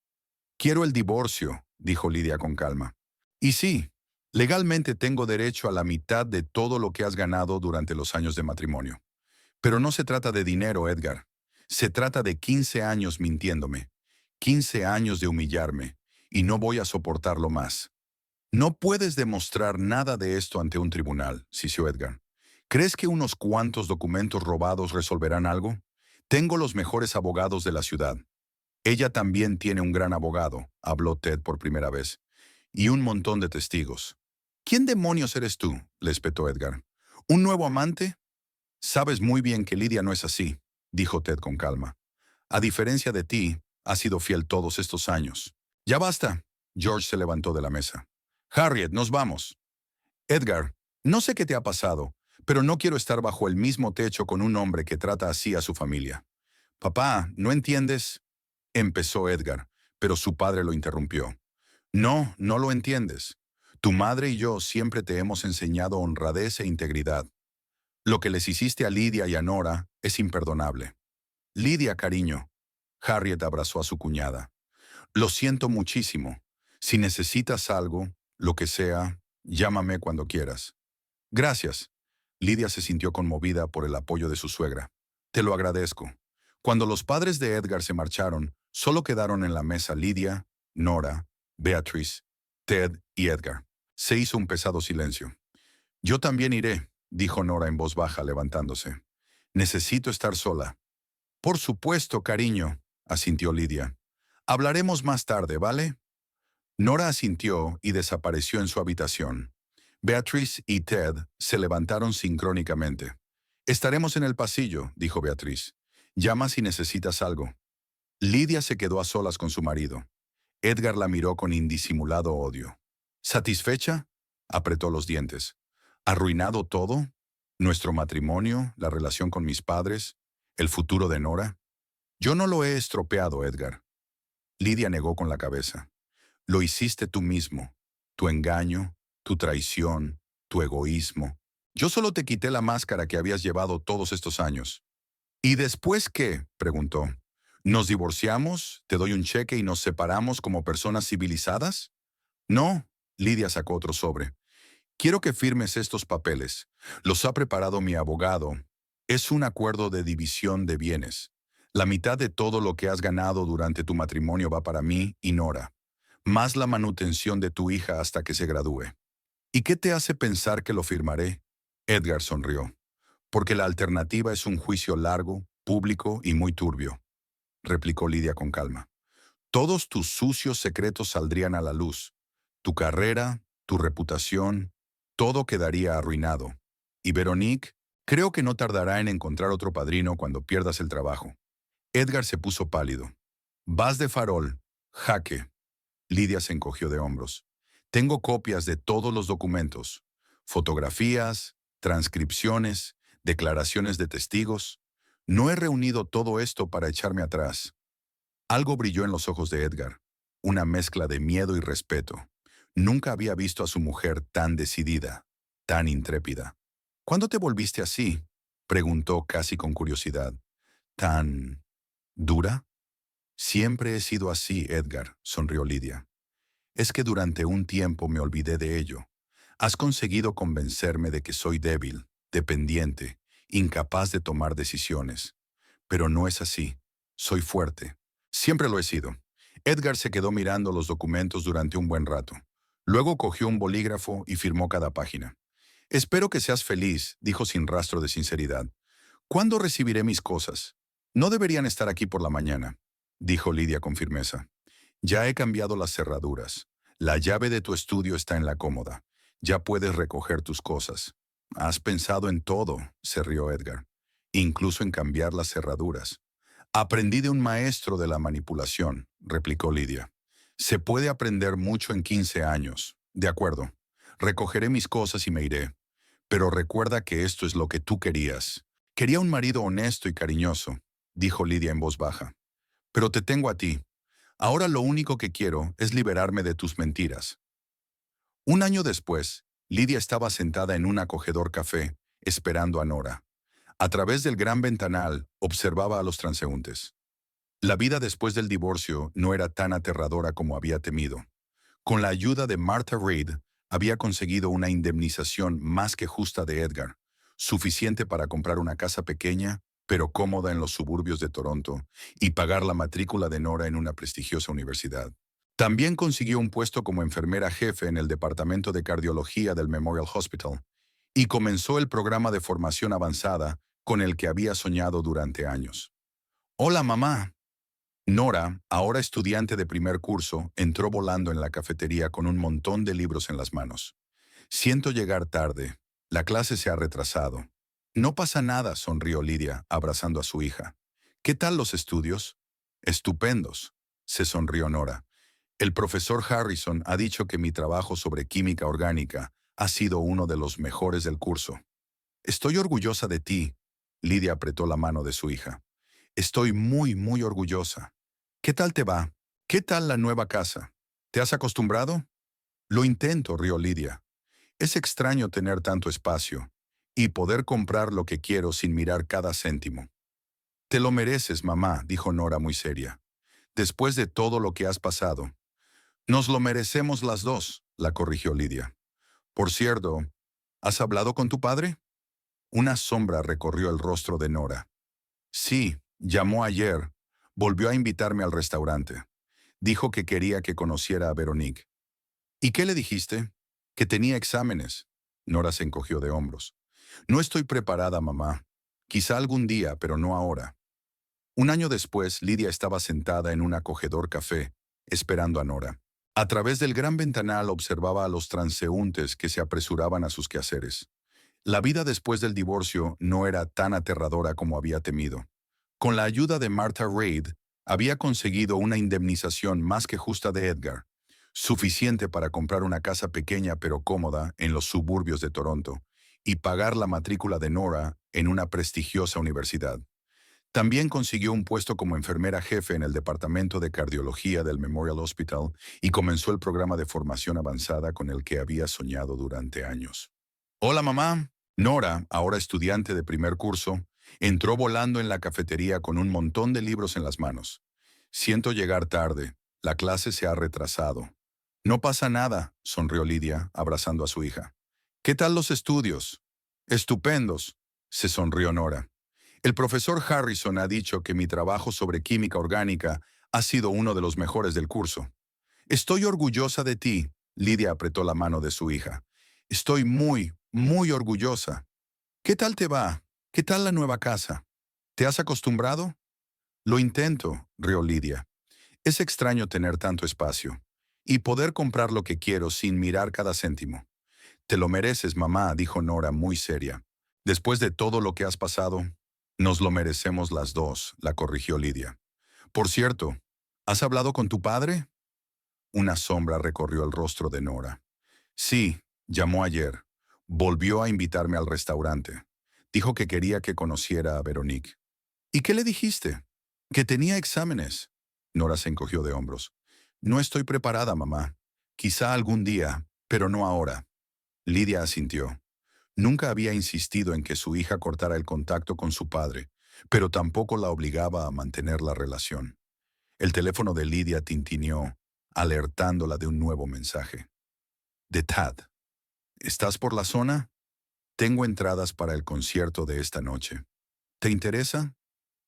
Quiero el divorcio, dijo Lidia con calma. Y sí, Legalmente tengo derecho a la mitad de todo lo que has ganado durante los años de matrimonio. Pero no se trata de dinero, Edgar. Se trata de 15 años mintiéndome, 15 años de humillarme, y no voy a soportarlo más. No puedes demostrar nada de esto ante un tribunal, sisió Edgar. ¿Crees que unos cuantos documentos robados resolverán algo? Tengo los mejores abogados de la ciudad. Ella también tiene un gran abogado, habló Ted por primera vez, y un montón de testigos. ¿Quién demonios eres tú?, le espetó Edgar. ¿Un nuevo amante? Sabes muy bien que Lidia no es así, dijo Ted con calma. A diferencia de ti, ha sido fiel todos estos años. Ya basta. George se levantó de la mesa. Harriet, nos vamos. Edgar, no sé qué te ha pasado, pero no quiero estar bajo el mismo techo con un hombre que trata así a su familia. Papá, ¿no entiendes? Empezó Edgar, pero su padre lo interrumpió. No, no lo entiendes. Tu madre y yo siempre te hemos enseñado honradez e integridad. Lo que les hiciste a Lidia y a Nora es imperdonable. Lidia, cariño. Harriet abrazó a su cuñada. Lo siento muchísimo. Si necesitas algo, lo que sea, llámame cuando quieras. Gracias. Lidia se sintió conmovida por el apoyo de su suegra. Te lo agradezco. Cuando los padres de Edgar se marcharon, solo quedaron en la mesa Lidia, Nora, Beatrice, Ted y Edgar. Se hizo un pesado silencio. Yo también iré, dijo Nora en voz baja, levantándose. Necesito estar sola. Por supuesto, cariño, asintió Lidia. Hablaremos más tarde, ¿vale? Nora asintió y desapareció en su habitación. Beatrice y Ted se levantaron sincrónicamente. Estaremos en el pasillo, dijo Beatrice. Llama si necesitas algo. Lidia se quedó a solas con su marido. Edgar la miró con indisimulado odio. ¿Satisfecha? Apretó los dientes. ¿Arruinado todo? ¿Nuestro matrimonio, la relación con mis padres, el futuro de Nora? Yo no lo he estropeado, Edgar. Lidia negó con la cabeza. Lo hiciste tú mismo. Tu engaño, tu traición, tu egoísmo. Yo solo te quité la máscara que habías llevado todos estos años. ¿Y después qué?, preguntó. ¿Nos divorciamos, te doy un cheque y nos separamos como personas civilizadas? No, Lidia sacó otro sobre. Quiero que firmes estos papeles. Los ha preparado mi abogado. Es un acuerdo de división de bienes. La mitad de todo lo que has ganado durante tu matrimonio va para mí y Nora, más la manutención de tu hija hasta que se gradúe. ¿Y qué te hace pensar que lo firmaré? Edgar sonrió. Porque la alternativa es un juicio largo, público y muy turbio, replicó Lidia con calma. Todos tus sucios secretos saldrían a la luz. Tu carrera, tu reputación, todo quedaría arruinado. Y Veronique, creo que no tardará en encontrar otro padrino cuando pierdas el trabajo. Edgar se puso pálido. Vas de farol. Jaque. Lidia se encogió de hombros. Tengo copias de todos los documentos. Fotografías, transcripciones, declaraciones de testigos. No he reunido todo esto para echarme atrás. Algo brilló en los ojos de Edgar. Una mezcla de miedo y respeto. Nunca había visto a su mujer tan decidida, tan intrépida. ¿Cuándo te volviste así?, preguntó casi con curiosidad. ¿Tan dura? Siempre he sido así, Edgar, sonrió Lidia. Es que durante un tiempo me olvidé de ello. Has conseguido convencerme de que soy débil, dependiente, incapaz de tomar decisiones. Pero no es así. Soy fuerte. Siempre lo he sido. Edgar se quedó mirando los documentos durante un buen rato. Luego cogió un bolígrafo y firmó cada página. Espero que seas feliz, dijo sin rastro de sinceridad. ¿Cuándo recibiré mis cosas? No deberían estar aquí por la mañana, dijo Lidia con firmeza. Ya he cambiado las cerraduras. La llave de tu estudio está en la cómoda. Ya puedes recoger tus cosas. Has pensado en todo, se rió Edgar. Incluso en cambiar las cerraduras. Aprendí de un maestro de la manipulación, replicó Lidia. Se puede aprender mucho en 15 años. De acuerdo. Recogeré mis cosas y me iré. Pero recuerda que esto es lo que tú querías. Quería un marido honesto y cariñoso, dijo Lidia en voz baja. Pero te tengo a ti. Ahora lo único que quiero es liberarme de tus mentiras. Un año después, Lidia estaba sentada en un acogedor café, esperando a Nora. A través del gran ventanal, observaba a los transeúntes. La vida después del divorcio no era tan aterradora como había temido. Con la ayuda de Martha Reed, había conseguido una indemnización más que justa de Edgar, suficiente para comprar una casa pequeña, pero cómoda en los suburbios de Toronto, y pagar la matrícula de Nora en una prestigiosa universidad. También consiguió un puesto como enfermera jefe en el departamento de cardiología del Memorial Hospital, y comenzó el programa de formación avanzada con el que había soñado durante años. Hola, mamá. Nora, ahora estudiante de primer curso, entró volando en la cafetería con un montón de libros en las manos. Siento llegar tarde. La clase se ha retrasado. No pasa nada, sonrió Lidia, abrazando a su hija. ¿Qué tal los estudios? Estupendos, se sonrió Nora. El profesor Harrison ha dicho que mi trabajo sobre química orgánica ha sido uno de los mejores del curso. Estoy orgullosa de ti. Lidia apretó la mano de su hija. Estoy muy, muy orgullosa. ¿Qué tal te va? ¿Qué tal la nueva casa? ¿Te has acostumbrado? Lo intento, rió Lidia. Es extraño tener tanto espacio y poder comprar lo que quiero sin mirar cada céntimo. Te lo mereces, mamá, dijo Nora muy seria. Después de todo lo que has pasado. Nos lo merecemos las dos, la corrigió Lidia. Por cierto, ¿has hablado con tu padre? Una sombra recorrió el rostro de Nora. Sí, llamó ayer. Volvió a invitarme al restaurante. Dijo que quería que conociera a Veronique. ¿Y qué le dijiste? Que tenía exámenes. Nora se encogió de hombros. No estoy preparada, mamá. Quizá algún día, pero no ahora. Un año después, Lidia estaba sentada en un acogedor café, esperando a Nora. A través del gran ventanal observaba a los transeúntes que se apresuraban a sus quehaceres. La vida después del divorcio no era tan aterradora como había temido. Con la ayuda de Martha Reid, había conseguido una indemnización más que justa de Edgar, suficiente para comprar una casa pequeña pero cómoda en los suburbios de Toronto y pagar la matrícula de Nora en una prestigiosa universidad. También consiguió un puesto como enfermera jefe en el departamento de cardiología del Memorial Hospital y comenzó el programa de formación avanzada con el que había soñado durante años. Hola, mamá. Nora, ahora estudiante de primer curso, entró volando en la cafetería con un montón de libros en las manos. Siento llegar tarde. La clase se ha retrasado. No pasa nada, sonrió Lidia, abrazando a su hija. ¿Qué tal los estudios? Estupendos, se sonrió Nora. El profesor Harrison ha dicho que mi trabajo sobre química orgánica ha sido uno de los mejores del curso. Estoy orgullosa de ti, Lidia apretó la mano de su hija. Estoy muy, muy orgullosa. ¿Qué tal te va? ¿Qué tal la nueva casa? ¿Te has acostumbrado? Lo intento, rió Lidia. Es extraño tener tanto espacio y poder comprar lo que quiero sin mirar cada céntimo. Te lo mereces, mamá, dijo Nora muy seria. Después de todo lo que has pasado, nos lo merecemos las dos, la corrigió Lidia. Por cierto, ¿has hablado con tu padre? Una sombra recorrió el rostro de Nora. Sí, llamó ayer. Volvió a invitarme al restaurante. Dijo que quería que conociera a Veronique. ¿Y qué le dijiste? Que tenía exámenes. Nora se encogió de hombros. No estoy preparada, mamá. Quizá algún día, pero no ahora. Lidia asintió. Nunca había insistido en que su hija cortara el contacto con su padre, pero tampoco la obligaba a mantener la relación. El teléfono de Lidia tintineó, alertándola de un nuevo mensaje. De Tad. ¿Estás por la zona? Tengo entradas para el concierto de esta noche. ¿Te interesa?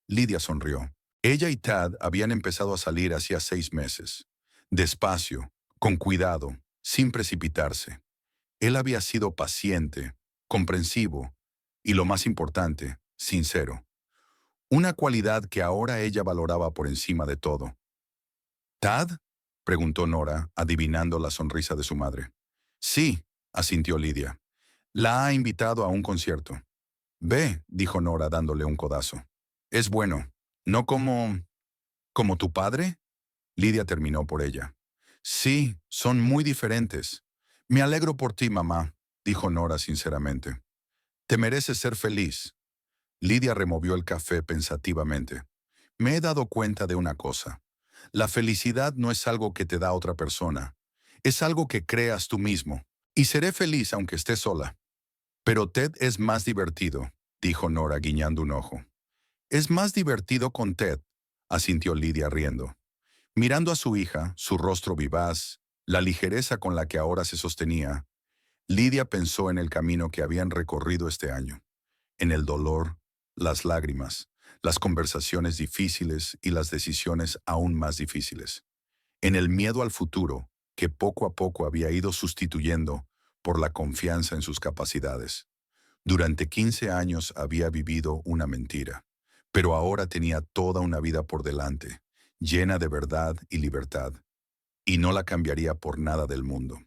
Lidia sonrió. Ella y Tad habían empezado a salir hacía 6 meses. Despacio, con cuidado, sin precipitarse. Él había sido paciente, comprensivo y, lo más importante, sincero. Una cualidad que ahora ella valoraba por encima de todo. ¿Tad? Preguntó Nora, adivinando la sonrisa de su madre. Sí, asintió Lidia. La ha invitado a un concierto. Ve, dijo Nora dándole un codazo. Es bueno. ¿No como tu padre? Lidia terminó por ella. Sí, son muy diferentes. Me alegro por ti, mamá, dijo Nora sinceramente. Te mereces ser feliz. Lidia removió el café pensativamente. Me he dado cuenta de una cosa. La felicidad no es algo que te da otra persona. Es algo que creas tú mismo. Y seré feliz aunque esté sola. Pero Ted es más divertido, dijo Nora guiñando un ojo. Es más divertido con Ted, asintió Lidia riendo. Mirando a su hija, su rostro vivaz, la ligereza con la que ahora se sostenía, Lidia pensó en el camino que habían recorrido este año, en el dolor, las lágrimas, las conversaciones difíciles y las decisiones aún más difíciles, en el miedo al futuro que poco a poco había ido sustituyendo por la confianza en sus capacidades. Durante 15 años había vivido una mentira, pero ahora tenía toda una vida por delante, llena de verdad y libertad, y no la cambiaría por nada del mundo.